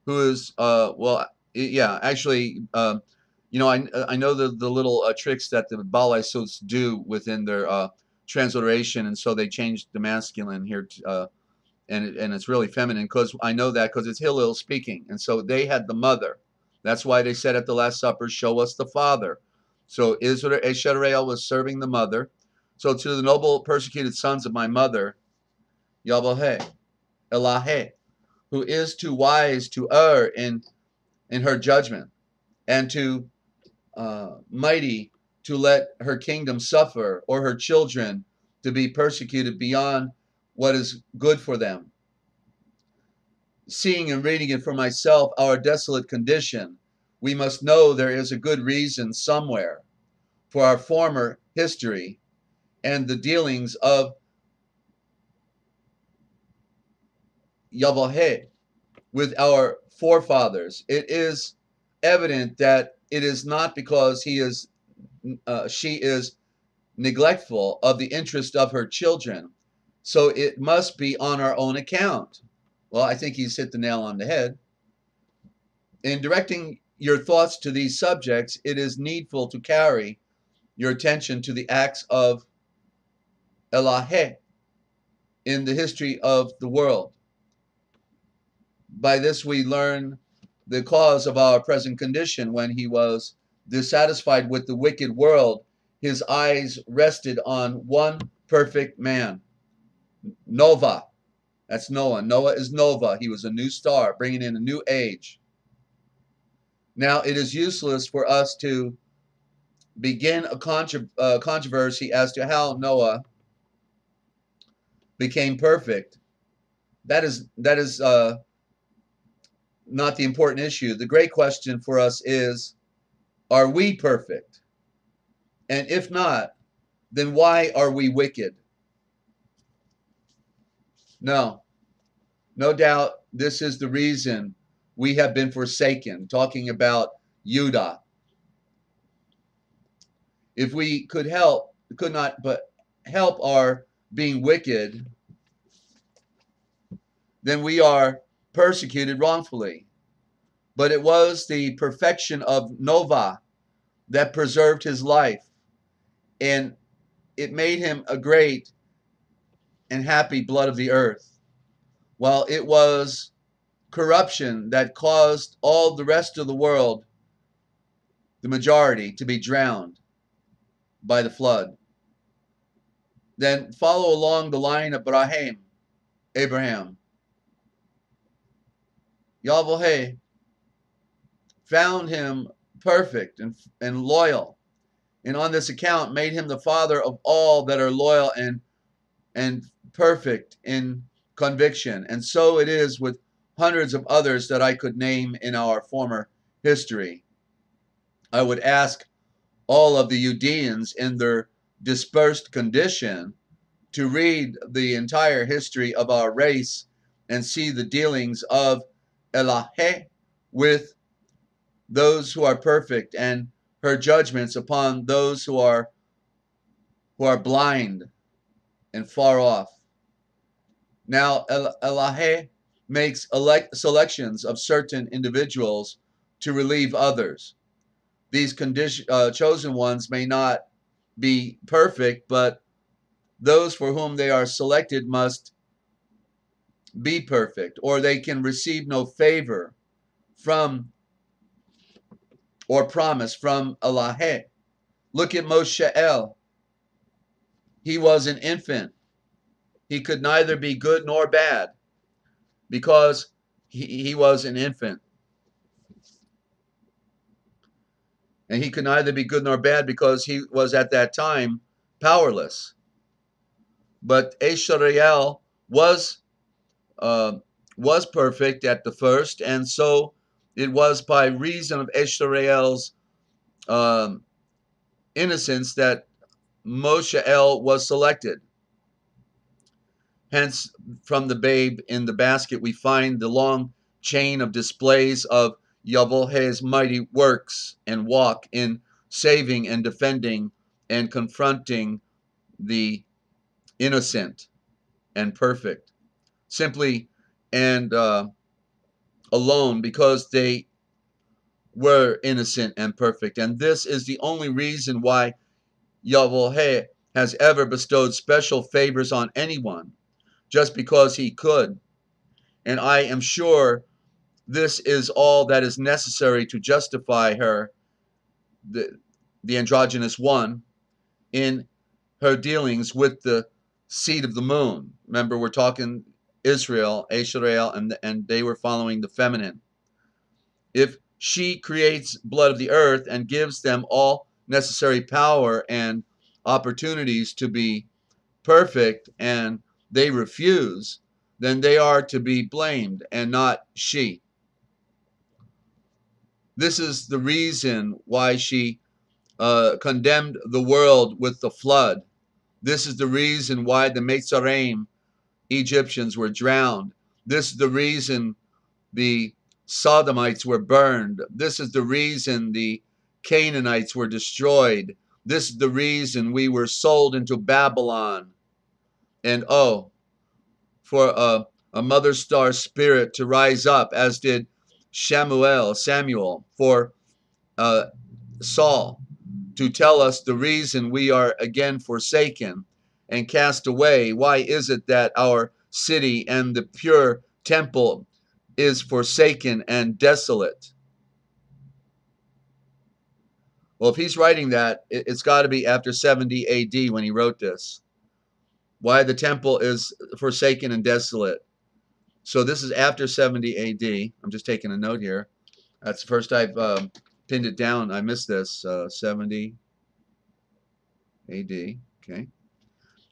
who is well, yeah, actually, you know, I know the little tricks that the Balaisos do within their transliteration, and so they changed the masculine here, and it's really feminine, because I know that because it's Hillel speaking, and so they had the mother. That's why they said at the Last Supper, "Show us the Father." So Israel was serving the mother. So to the noble persecuted sons of my mother, Yahweh, Elahe, who is too wise to err in her judgment, and too mighty to let her kingdom suffer, or her children to be persecuted beyond what is good for them. seeing and reading it for myself, our desolate condition, we must know there is a good reason somewhere for our former history and the dealings of Yahweh with our forefathers. It is evident that it is not because she is neglectful of the interest of her children. So it must be on our own account. Well, I think he's hit the nail on the head. In directing your thoughts to these subjects, it is needful to carry your attention to the acts of Eloheh in the history of the world. By this we learn the cause of our present condition. When he was dissatisfied with the wicked world, his eyes rested on one perfect man, Nova. That's Noah. Noah is Nova. He was a new star, bringing in a new age. Now, it is useless for us to begin a controversy as to how Noah became perfect. That is not the important issue. The great question for us is, are we perfect? And if not, then why are we wicked? No doubt this is the reason we have been forsaken, talking about Judah. If we could not but help our being wicked, then we are persecuted wrongfully. But it was the perfection of Nova that preserved his life, and it made him a great and happy blood of the earth, while it was corruption that caused all the rest of the world, the majority, to be drowned by the flood. Then follow along the line of Abraham. Yahweh found him perfect and loyal, and on this account made him the father of all that are loyal and perfect in conviction. And so it is with hundreds of others that I could name in our former history. I would ask all of the Judeans in their dispersed condition to read the entire history of our race and see the dealings of Eloheh with those who are perfect, and her judgments upon those who are blind and far off. Now, Eloheh makes selections of certain individuals to relieve others. These chosen ones may not be perfect, but those for whom they are selected must be perfect, or they can receive no favor from or promise from Eloheh. Look at Moshe. He was an infant. He could neither be good nor bad because he was an infant. And he could neither be good nor bad because he was at that time powerless. But Yisrael was perfect at the first, and so it was by reason of Yisrael's innocence that Moshe was selected. Hence, from the babe in the basket, we find the long chain of displays of Yahweh's mighty works and walk in saving and defending and confronting the innocent and perfect, simply and alone because they were innocent and perfect. And this is the only reason why Yahweh has ever bestowed special favors on anyone, just because he could. And I am sure this is all that is necessary to justify her, the androgynous one, in her dealings with the seed of the moon. Remember, we're talking Israel, and they were following the feminine. If she creates blood of the earth and gives them all necessary power and opportunities to be perfect, and they refuse, then they are to be blamed and not she. This is the reason why she condemned the world with the flood. This is the reason why the Meitzarim Egyptians were drowned. This is the reason the Sodomites were burned. This is the reason the Canaanites were destroyed. This is the reason we were sold into Babylon. And oh, for a mother star spirit to rise up, as did Samuel, for Saul, to tell us the reason we are again forsaken and cast away. Why is it that our city and the pure temple is forsaken and desolate? Well, if he's writing that, it's got to be after 70 AD when he wrote this. Why the temple is forsaken and desolate. So this is after 70 AD. I'm just taking a note here. That's the first I've pinned it down. I missed this. 70 AD. Okay.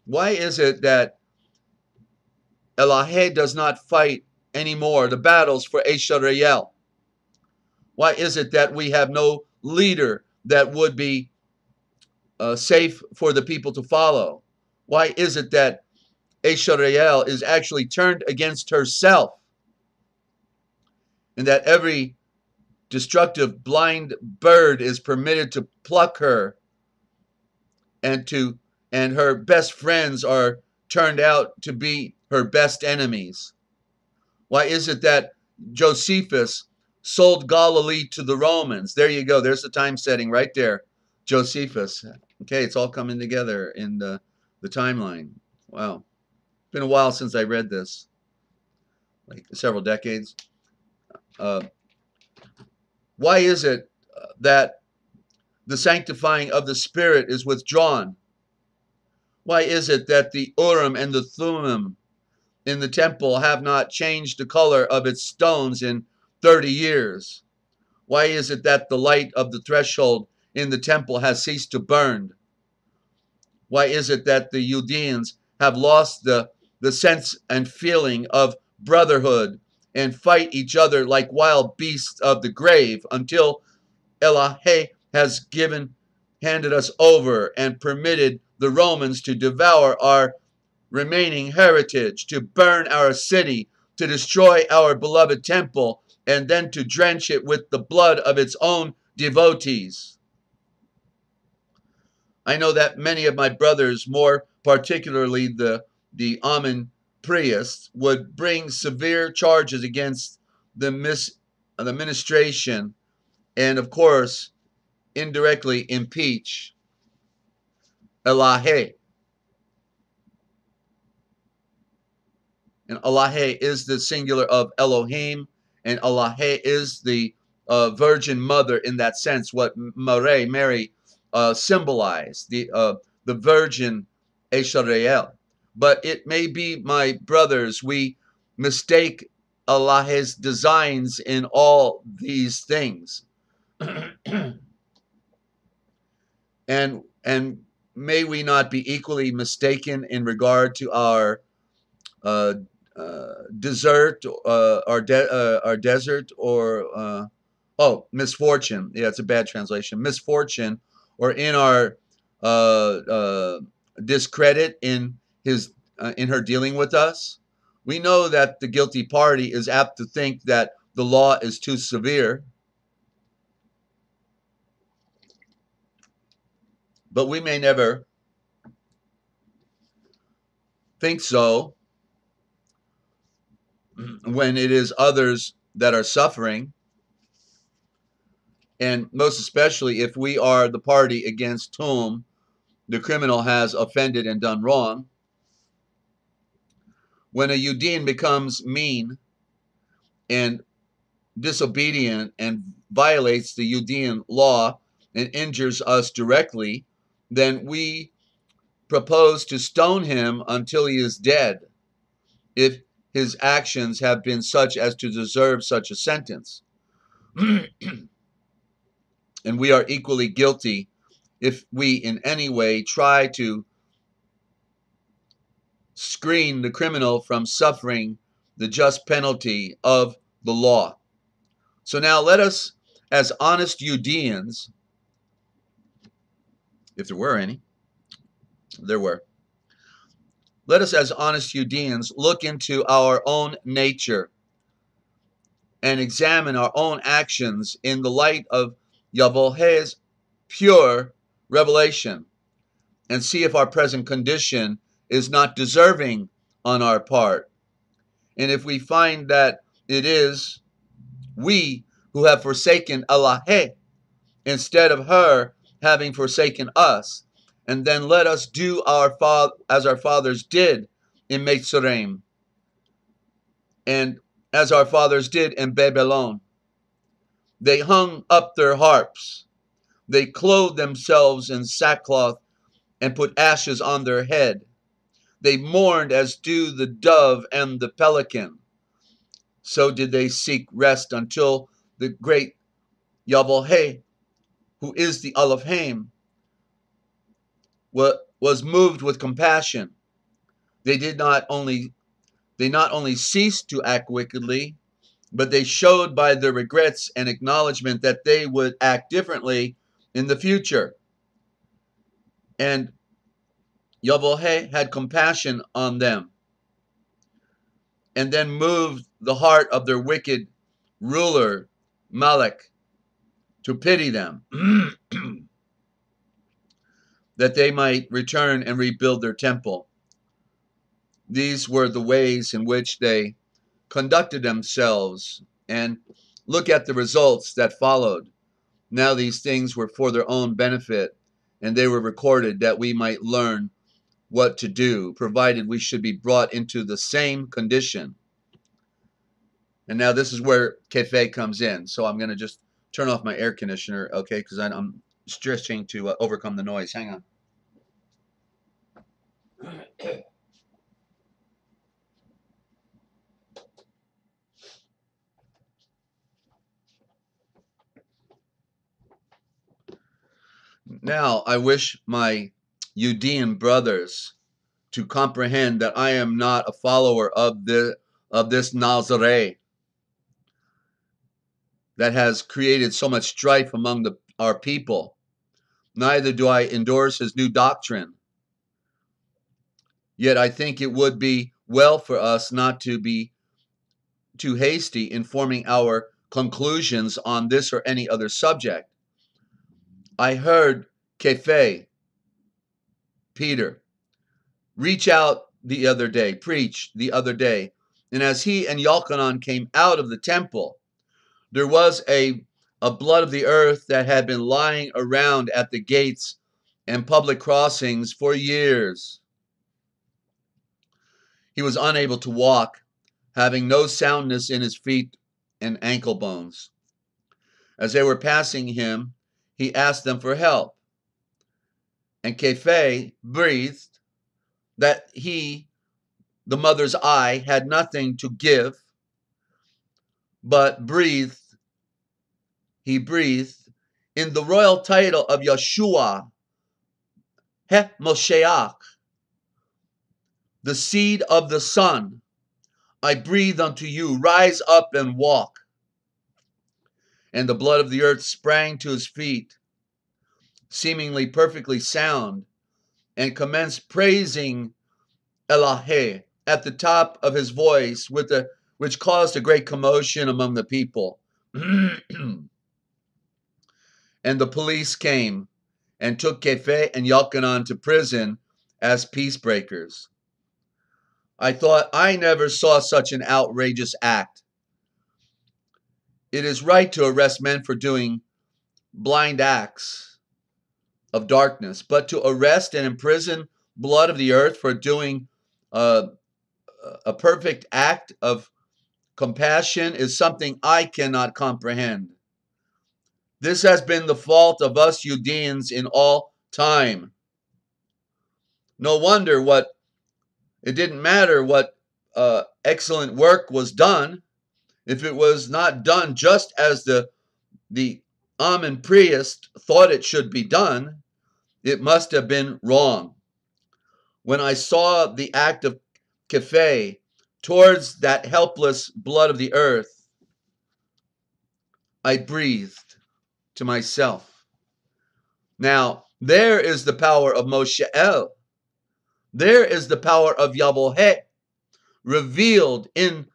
Why is it that Elahe does not fight anymore the battles for Yisrael? Why is it that we have no leader that would be safe for the people to follow? Why is it that Yisrael is actually turned against herself, and that every destructive blind bird is permitted to pluck her, and her best friends are turned out to be her best enemies? Why is it that Josephus sold Galilee to the Romans? There you go. There's the time setting right there. Josephus. Okay, it's all coming together in the timeline. Wow. It's been a while since I read this, like several decades. Why is it that the sanctifying of the Spirit is withdrawn? Why is it that the Urim and the Thummim in the temple have not changed the color of its stones in 30 years? Why is it that the light of the threshold in the temple has ceased to burn? Why is it that the Judeans have lost the sense and feeling of brotherhood and fight each other like wild beasts of the grave until Elahe has handed us over and permitted the Romans to devour our remaining heritage, to burn our city, to destroy our beloved temple, and then to drench it with the blood of its own devotees? I know that many of my brothers, more particularly the Amen Prius, would bring severe charges against the administration, and of course indirectly impeach Elahe. And Elahe is the singular of Elohim, and Elahe is the Virgin Mother in that sense, what Mary symbolized, the Virgin Yisrael. But it may be, my brothers, we mistake Allah's designs in all these things. and may we not be equally mistaken in regard to our desert, our desert, or misfortune. Yeah, it's a bad translation. Misfortune, or in our discredit in her dealing with us. We know that the guilty party is apt to think that the law is too severe, but we may never think so when it is others that are suffering, and most especially if we are the party against whom the criminal has offended and done wrong. When a Judean becomes mean and disobedient and violates the Judean law and injures us directly, then we propose to stone him until he is dead, if his actions have been such as to deserve such a sentence. And we are equally guilty if we in any way try to screen the criminal from suffering the just penalty of the law. So now let us, as honest Judeans, if there were any, there were, let us as honest Judeans look into our own nature and examine our own actions in the light of Yahweh's pure revelation, and see if our present condition is not deserving on our part. And if we find that it is we who have forsaken Eloheh instead of her having forsaken us, and then let us do as our fathers did in Mitzrayim, and as our fathers did in Babylon. They hung up their harps, they clothed themselves in sackcloth and put ashes on their head. They mourned as do the dove and the pelican. So did they seek rest until the great Yahweh, who is the Elohim, was moved with compassion. They not only ceased to act wickedly, but they showed by their regrets and acknowledgement that they would act differently in the future. And Yahweh had compassion on them, and then moved the heart of their wicked ruler, Malek, to pity them, that they might return and rebuild their temple. These were the ways in which they conducted themselves, and look at the results that followed. Now these things were for their own benefit, and they were recorded that we might learn what to do, provided we should be brought into the same condition. And now this is where Kefe comes in. So I'm going to just turn off my air conditioner, okay, because I'm stretching to overcome the noise. Hang on. Now, I wish my Judean brothers to comprehend that I am not a follower of this Nazareth that has created so much strife among our people. Neither do I endorse his new doctrine. Yet I think it would be well for us not to be too hasty in forming our conclusions on this or any other subject. I heard Kefe, Peter, preach the other day, and as he and Yalkanan came out of the temple, there was a blood of the earth that had been lying around at the gates and public crossings for years. He was unable to walk, having no soundness in his feet and ankle bones. As they were passing him, he asked them for help. And Kefe breathed that he, the mother's eye, had nothing to give, but he breathed in the royal title of Yeshua, Moshiach, the seed of the Son. I breathe unto you, rise up and walk. And the blood of the earth sprang to his feet, seemingly perfectly sound, and commenced praising Eloheh at the top of his voice, which caused a great commotion among the people. And the police came and took Kefe and Yalkanan to prison as peacemakers. I thought, I never saw such an outrageous act. It is right to arrest men for doing blind acts of darkness, but to arrest and imprison blood of the earth for doing a perfect act of compassion is something I cannot comprehend. This has been the fault of us Judeans in all time. No wonder it didn't matter what excellent work was done. If it was not done just as the Amen priest thought it should be done, it must have been wrong. When I saw the act of Kefe, towards that helpless blood of the earth, I breathed to myself. Now, there is the power of Moshe'el. There is the power of Yahweh revealed in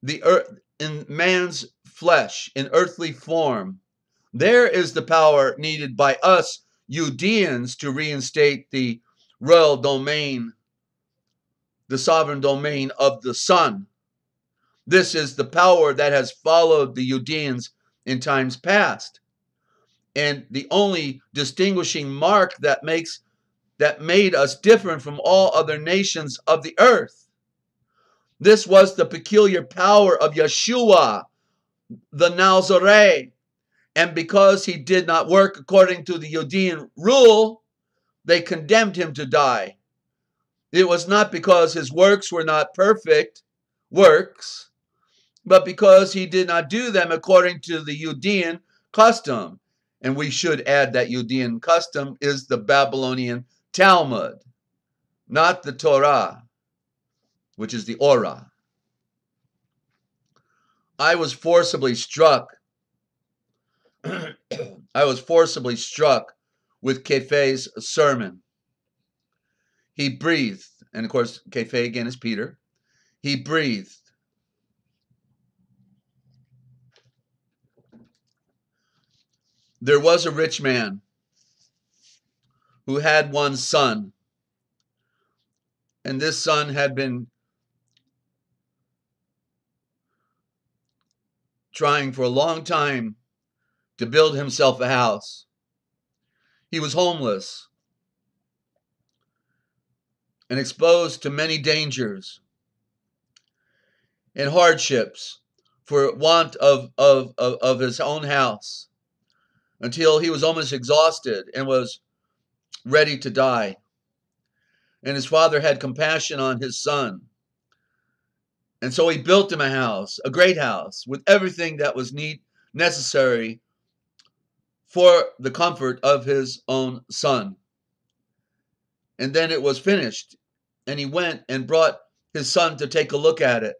the earth, in man's flesh, in earthly form. There is the power needed by us Judeans to reinstate the royal domain, the sovereign domain of the Son. This is the power that has followed the Judeans in times past. And the only distinguishing mark that made us different from all other nations of the earth. This was the peculiar power of Yeshua, the Nazarene. And because he did not work according to the Judean rule, they condemned him to die. It was not because his works were not perfect works, but because he did not do them according to the Judean custom. And we should add that Judean custom is the Babylonian Talmud, not the Torah, which is the Orah. I was forcibly struck with Kefe's sermon. He breathed, and of course, Kefe again is Peter. He breathed. There was a rich man who had one son, and this son had been trying for a long time to build himself a house. He was homeless and exposed to many dangers and hardships for want of his own house, until he was almost exhausted and was ready to die. And his father had compassion on his son. And so he built him a house, a great house, with everything that was necessary for the comfort of his own son. And then it was finished, and he went and brought his son to take a look at it.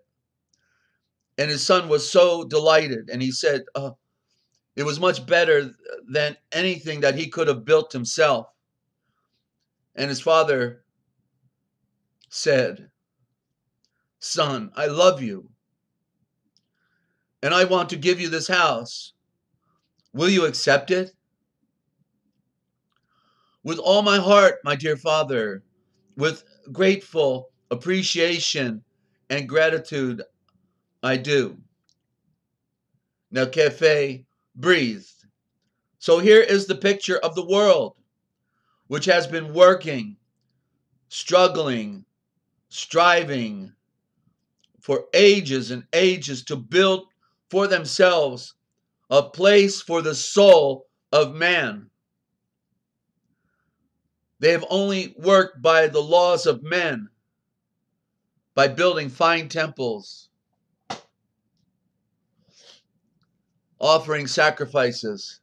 And his son was so delighted, and he said, it was much better than anything that he could have built himself. And his father said, "Son, I love you, and I want to give you this house. Will you accept it?" "With all my heart, my dear father, with grateful appreciation and gratitude, I do." Now Kefe breathed. So here is the picture of the world, which has been working, struggling, striving for ages and ages to build for themselves a place for the soul of man. They have only worked by the laws of men, by building fine temples, offering sacrifices,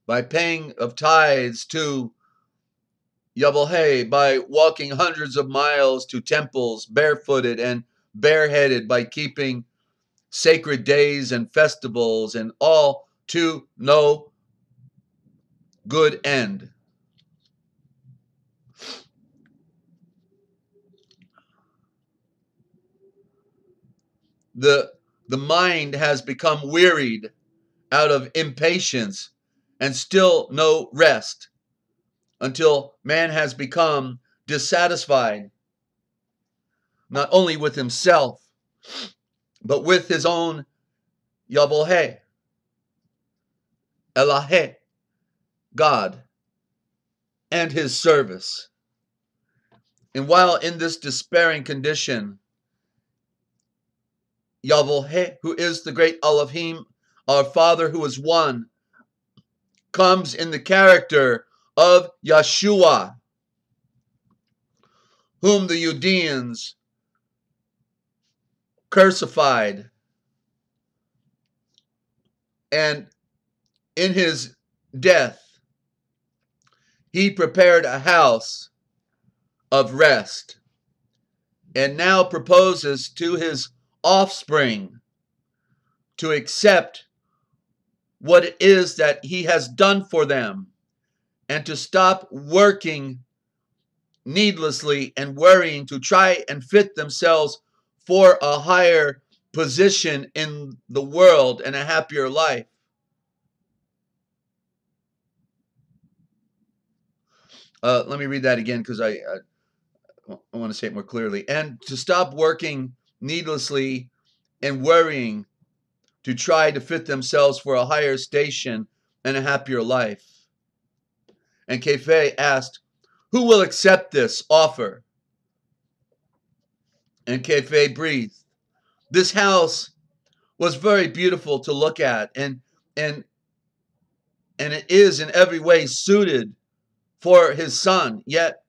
by paying of tithes to Yahweh, by walking hundreds of miles to temples, barefooted and bareheaded, by keeping sacred days and festivals, and all to no good end. The mind has become wearied out of impatience and still no rest, until man has become dissatisfied, not only with himself, but with his own Yahweh, Eloheh, God, and his service. And while in this despairing condition, Yahweh, who is the great Elohim, our Father who is one, comes in the character of Yeshua, whom the Judeans crucified, and in his death, he prepared a house of rest and now proposes to his offspring to accept what it is that he has done for them and to stop working needlessly and worrying to try and fit themselves for a higher position in the world and a happier life. Let me read that again because I want to say it more clearly. And to stop working needlessly and worrying to try to fit themselves for a higher station and a happier life. And Kefe asked, who will accept this offer? And Kefe breathed. This house was very beautiful to look at, and it is in every way suited for his son, yet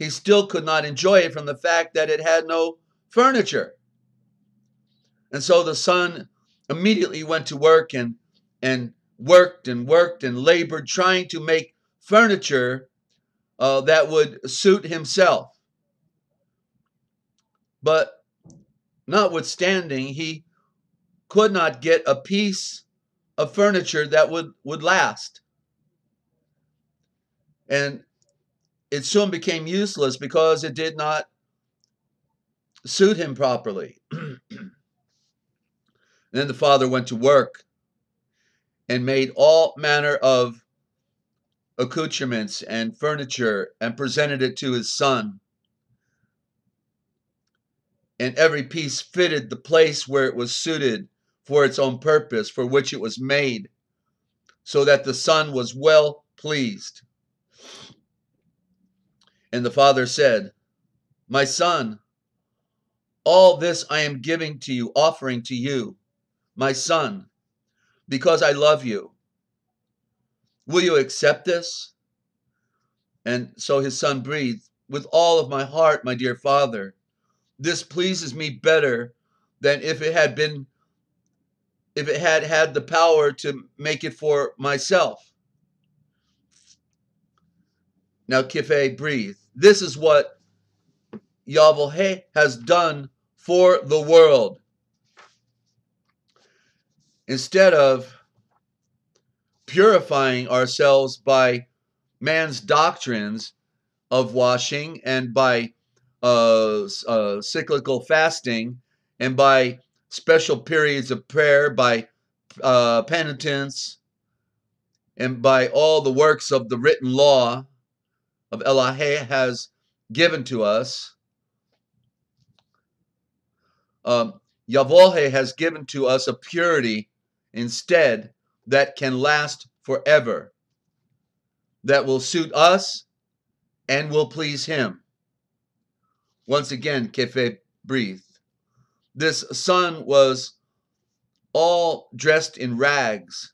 he still could not enjoy it from the fact that it had no furniture. And so the son immediately went to work and worked and labored, trying to make furniture that would suit himself. But notwithstanding, he could not get a piece of furniture that would last. And it soon became useless because it did not suit him properly. Then the father went to work and made all manner of accoutrements and furniture and presented it to his son. And every piece fitted the place where it was suited for its own purpose, for which it was made, so that the son was well pleased. And the father said, my son, all this I am giving to you, offering to you, my son, because I love you. Will you accept this? And so his son breathed, with all of my heart, my dear father. This pleases me better than if it had had the power to make it for myself. Now Kife breathed. This is what Yahweh has done for the world. Instead of purifying ourselves by man's doctrines of washing and by cyclical fasting and by special periods of prayer, by penitence, and by all the works of the written law of Elohim has given to us, Yahweh has given to us a purity instead that can last forever, that will suit us and will please him. Once again, Kefe breathed. This son was all dressed in rags.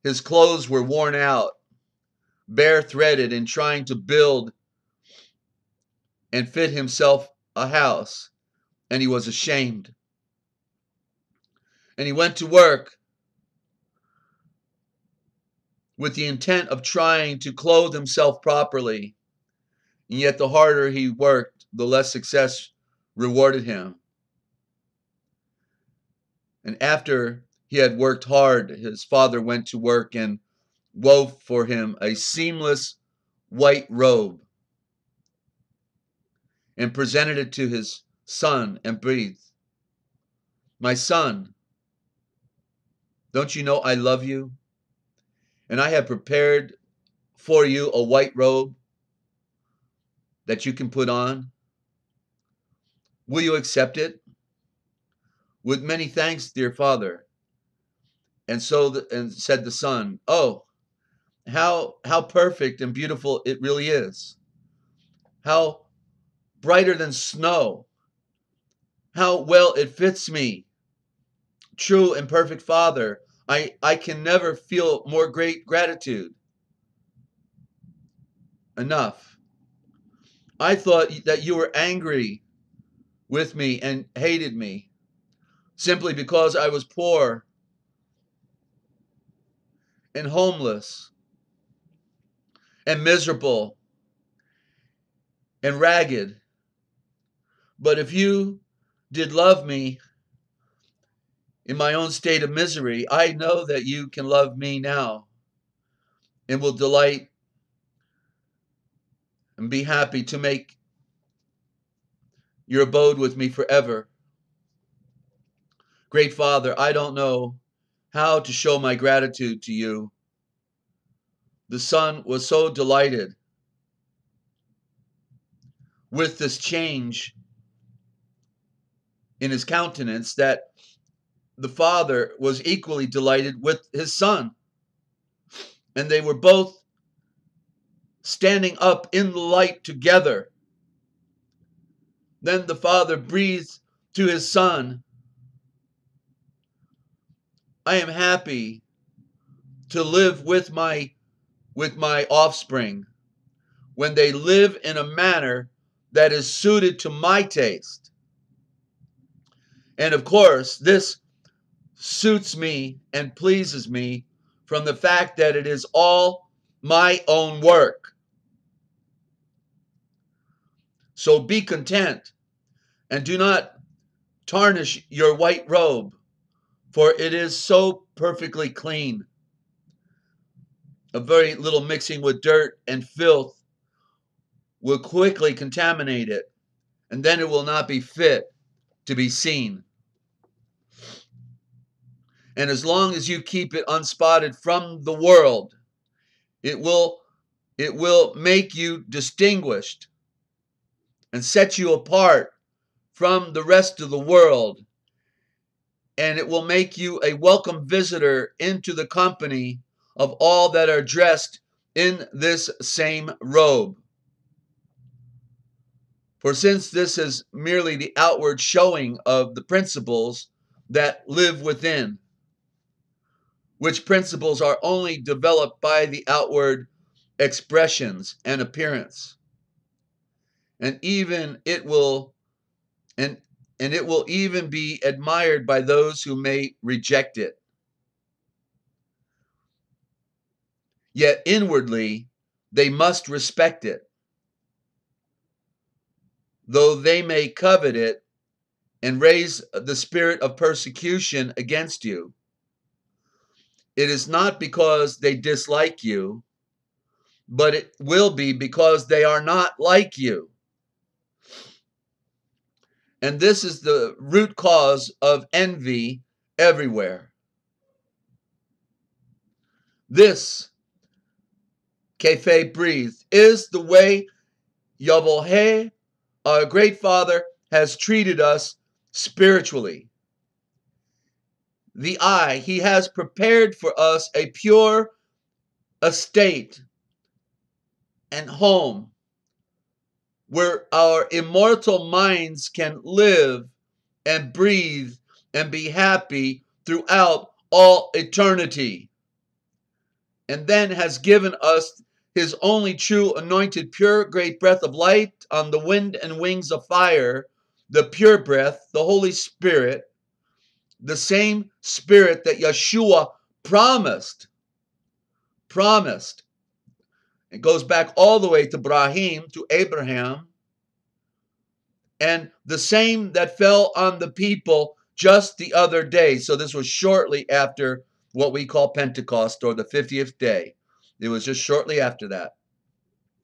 His clothes were worn out, bare-threaded, in trying to build and fit himself a house, and he was ashamed. And he went to work with the intent of trying to clothe himself properly, and yet the harder he worked, the less success rewarded him. And after he had worked hard, his father went to work and wove for him a seamless white robe and presented it to his son and breathed, my son, don't you know I love you? And I have prepared for you a white robe that you can put on. Will you accept it? With many thanks, dear father. And so said the son, oh, how perfect and beautiful it really is. How brighter than snow. How well it fits me. True and perfect father, I can never feel more great gratitude. Enough. I thought that you were angry with me and hated me simply because I was poor and homeless and miserable and ragged. But if you did love me in my own state of misery, I know that you can love me now and will delight and be happy to make your abode with me forever. Great Father, I don't know how to show my gratitude to you. The Son was so delighted with this change in his countenance that the Father was equally delighted with his Son. And they were both standing up in the light together. Then the Father breathed to his Son, I am happy to live with my offspring when they live in a manner that is suited to my taste. And of course, this suits me and pleases me from the fact that it is all my own work. So be content and do not tarnish your white robe, for it is so perfectly clean. A very little mixing with dirt and filth will quickly contaminate it, and then it will not be fit to be seen. And as long as you keep it unspotted from the world, it will make you distinguished and set you apart from the rest of the world. And it will make you a welcome visitor into the company of all that are dressed in this same robe. For since this is merely the outward showing of the principles that live within, which principles are only developed by the outward expressions and appearance, and it will even be admired by those who may reject it. Yet inwardly they must respect it, though they may covet it and raise the spirit of persecution against you. It is not because they dislike you, but it will be because they are not like you. And this is the root cause of envy everywhere. This, SKYPE breathed, is the way Yahweh, our great Father, has treated us spiritually. The eye, he has prepared for us a pure estate and home where our immortal minds can live and breathe and be happy throughout all eternity. And then has given us his only true anointed pure great breath of light on the wind and wings of fire, the pure breath, the Holy Spirit, the same Spirit that Yeshua promised. It goes back all the way to Abraham, and the same that fell on the people just the other day. So this was shortly after what we call Pentecost, or the 50th day. It was just shortly after that.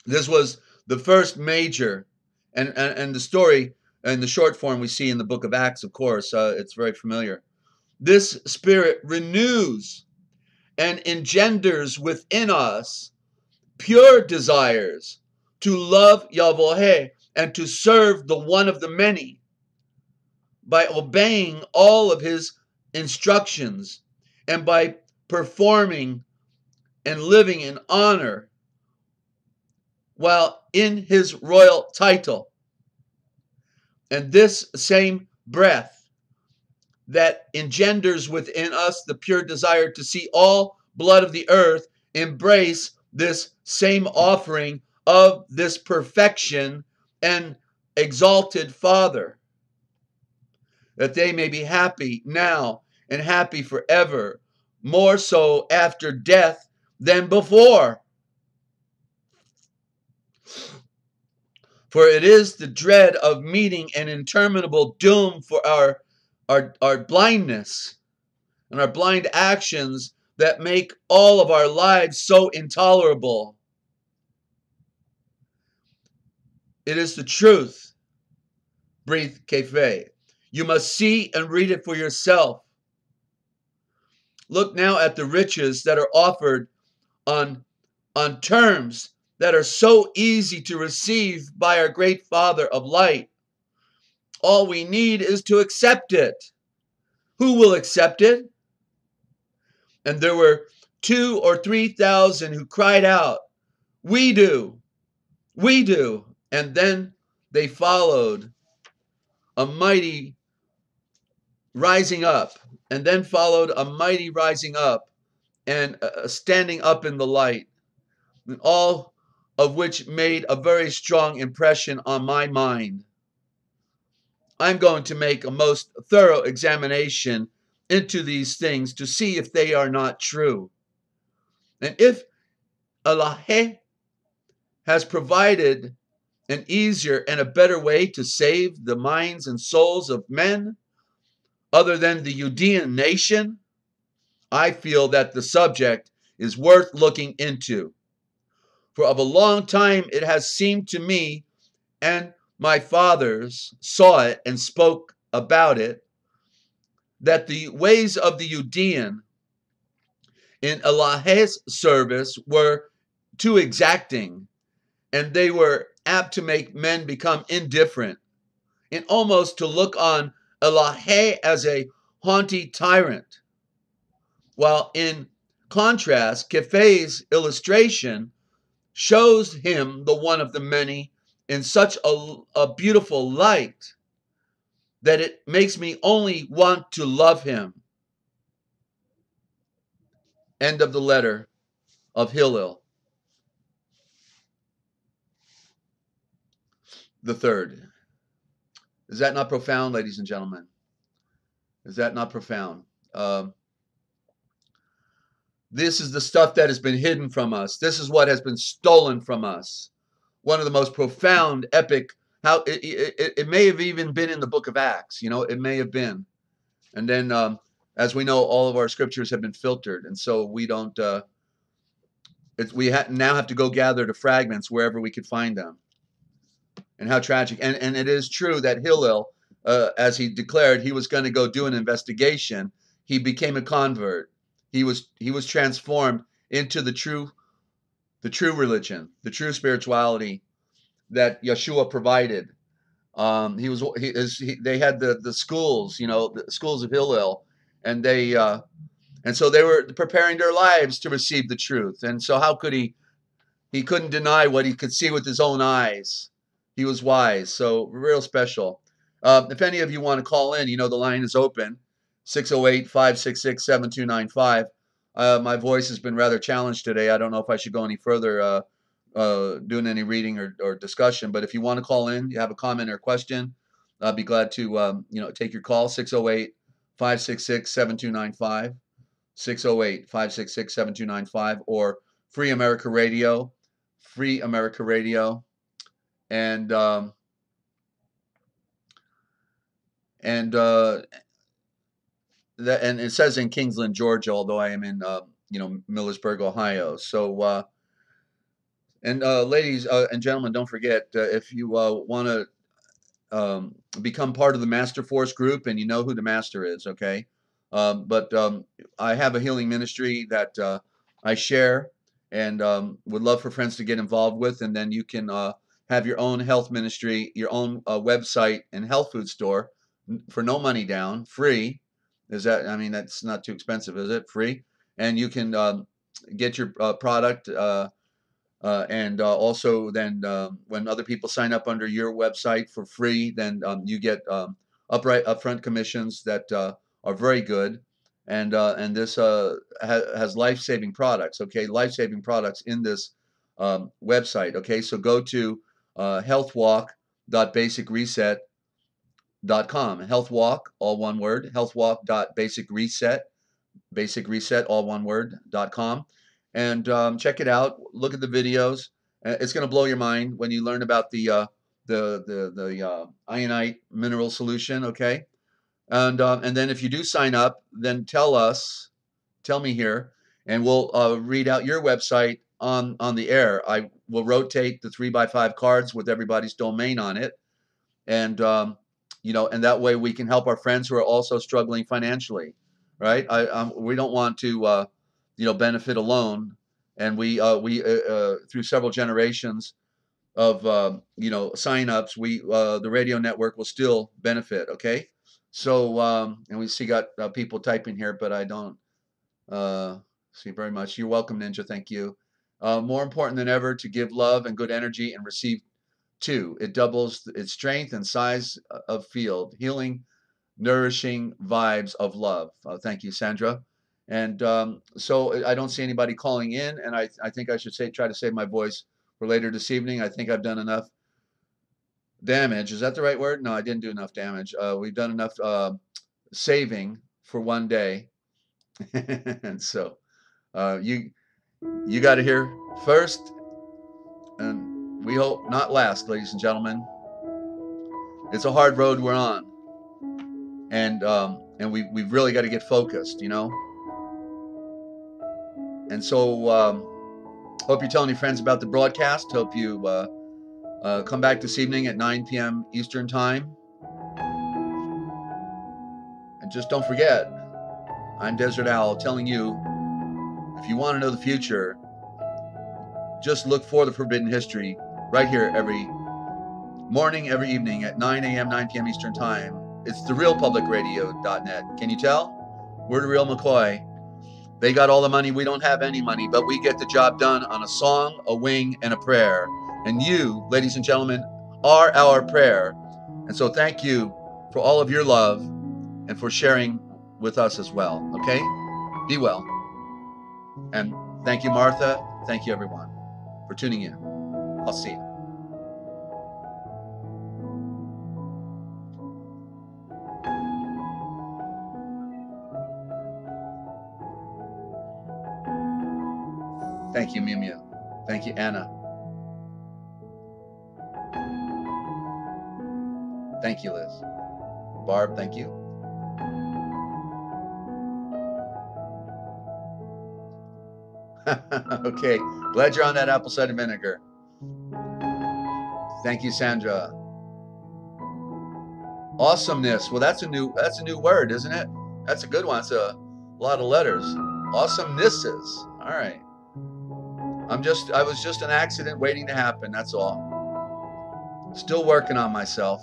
This was the first major, and the story in the short form we see in the book of Acts, of course. It's very familiar. This Spirit renews and engenders within us pure desires to love Yahweh and to serve the one of the many by obeying all of his instructions and by performing and living in honor while in his royal title. And this same breath that engenders within us the pure desire to see all blood of the earth embrace this same offering of this perfection and exalted Father, that they may be happy now and happy forever, more so after death than before. For it is the dread of meeting an interminable doom for our blindness and our blind actions that make all of our lives so intolerable. It is the truth. Breathe Kefe. You must see and read it for yourself. Look now at the riches that are offered on terms that are so easy to receive by our great Father of light. All we need is to accept it. Who will accept it? And there were 2,000 or 3,000 who cried out, "We do, we do." And then they followed a mighty rising up, and then followed a mighty rising up and standing up in the light, and all of which made a very strong impression on my mind. I'm going to make a most thorough examination into these things to see if they are not true. And if Allah has provided an easier and a better way to save the minds and souls of men other than the Judean nation, I feel that the subject is worth looking into. For of a long time it has seemed to me, and my fathers saw it and spoke about it, that the ways of the Judean in Allah's service were too exacting, and they were apt to make men become indifferent, and almost to look on Allah as a haughty tyrant. While in contrast, Kefe's illustration shows him, the one of the many, in such a beautiful light that it makes me only want to love him. End of the letter of Hillel the third. Is that not profound, ladies and gentlemen? Is that not profound? This is the stuff that has been hidden from us. This is what has been stolen from us. One of the most profound, epic, how it may have even been in the book of Acts. It may have been. And then, as we know, all of our scriptures have been filtered. And so we don't, now have to go gather the fragments wherever we could find them. And how tragic. And it is true that Hillel, as he declared he was going to go do an investigation, he became a convert. He was transformed into the true religion, the true spirituality that Yeshua provided. They had the schools, the schools of Hillel, and so they were preparing their lives to receive the truth. And so how could he couldn't deny what he could see with his own eyes. He was wise. So real special. If any of you want to call in, the line is open. 608-566-7295. My voice has been rather challenged today. I don't know if I should go any further doing any reading or discussion. But if you want to call in, you have a comment or question, I'd be glad to take your call. 608-566-7295. 608-566-7295 or FreeAmericaRadio. FreeAmericaRadio. And it says in Kingsland, Georgia, although I am in Millersburg, Ohio. So ladies and gentlemen, don't forget, if you want to become part of the Master Force group, and you know who the Master is, okay? But I have a healing ministry that I share and would love for friends to get involved with, and then you can have your own health ministry, your own website and health food store for no money down, free. That's not too expensive, is it? Free. And you can get your product and also then when other people sign up under your website for free, then you get upfront commissions that are very good. And this has life-saving products, okay? Life-saving products in this website, okay? So go to healthwalk.basicreset.com. Healthwalk, all one word, healthwalk.basicreset, all one word, .com. And check it out. Look at the videos. It's going to blow your mind when you learn about the ionite mineral solution. Okay, and then if you do sign up, then tell me here, and we'll read out your website on the air. I will rotate the 3x5 cards with everybody's domain on it, and and that way we can help our friends who are also struggling financially, right? We don't want to benefit alone, and we through several generations of signups, the radio network will still benefit. Okay, so and we see got people typing here, but I don't see very much. You're welcome, Ninja. Thank you. More important than ever to give love and good energy and receive too. It doubles its strength and size of field, healing, nourishing vibes of love. Thank you, Sandra. And so I don't see anybody calling in, and I think I should try to save my voice for later this evening. I think I've done enough damage. Is that the right word? No, I didn't do enough damage. We've done enough saving for one day. And so you got to hear first, and we hope not last, ladies and gentlemen. It's a hard road we're on, and we've really got to get focused, And so hope you're telling your friends about the broadcast. Hope you come back this evening at 9 p.m. Eastern Time. And just don't forget, I'm Desert Owl telling you, if you want to know the future, just look for the Forbidden History right here every morning, every evening at 9 a.m., 9 p.m. Eastern Time. It's therealpublicradio.net. Can you tell? We're the real McCoy. They got all the money. We don't have any money, but we get the job done on a song, a wing, and a prayer. And you, ladies and gentlemen, are our prayer. And so thank you for all of your love and for sharing with us as well. Okay? Be well. And thank you, Martha. Thank you, everyone, for tuning in. I'll see you. Thank you, Mew Mew. Thank you, Anna. Thank you, Liz. Barb, thank you. Okay, glad you're on that apple cider vinegar. Thank you, Sandra. Awesomeness. Well, that's a new word, isn't it? That's a good one. It's a lot of letters. Awesomenesses. All right. I was just an accident waiting to happen. That's all. Still working on myself,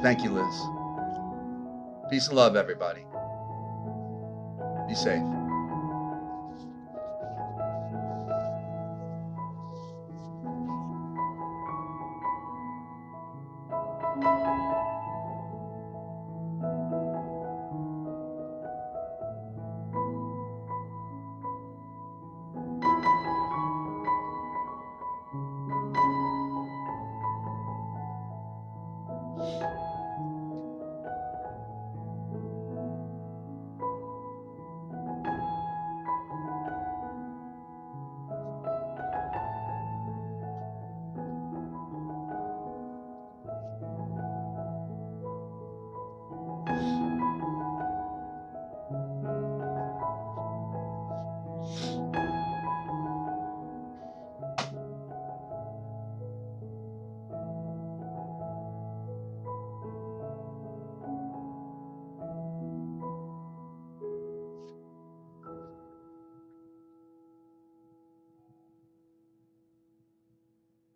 Thank you, Liz. Peace and love, everybody. Be safe.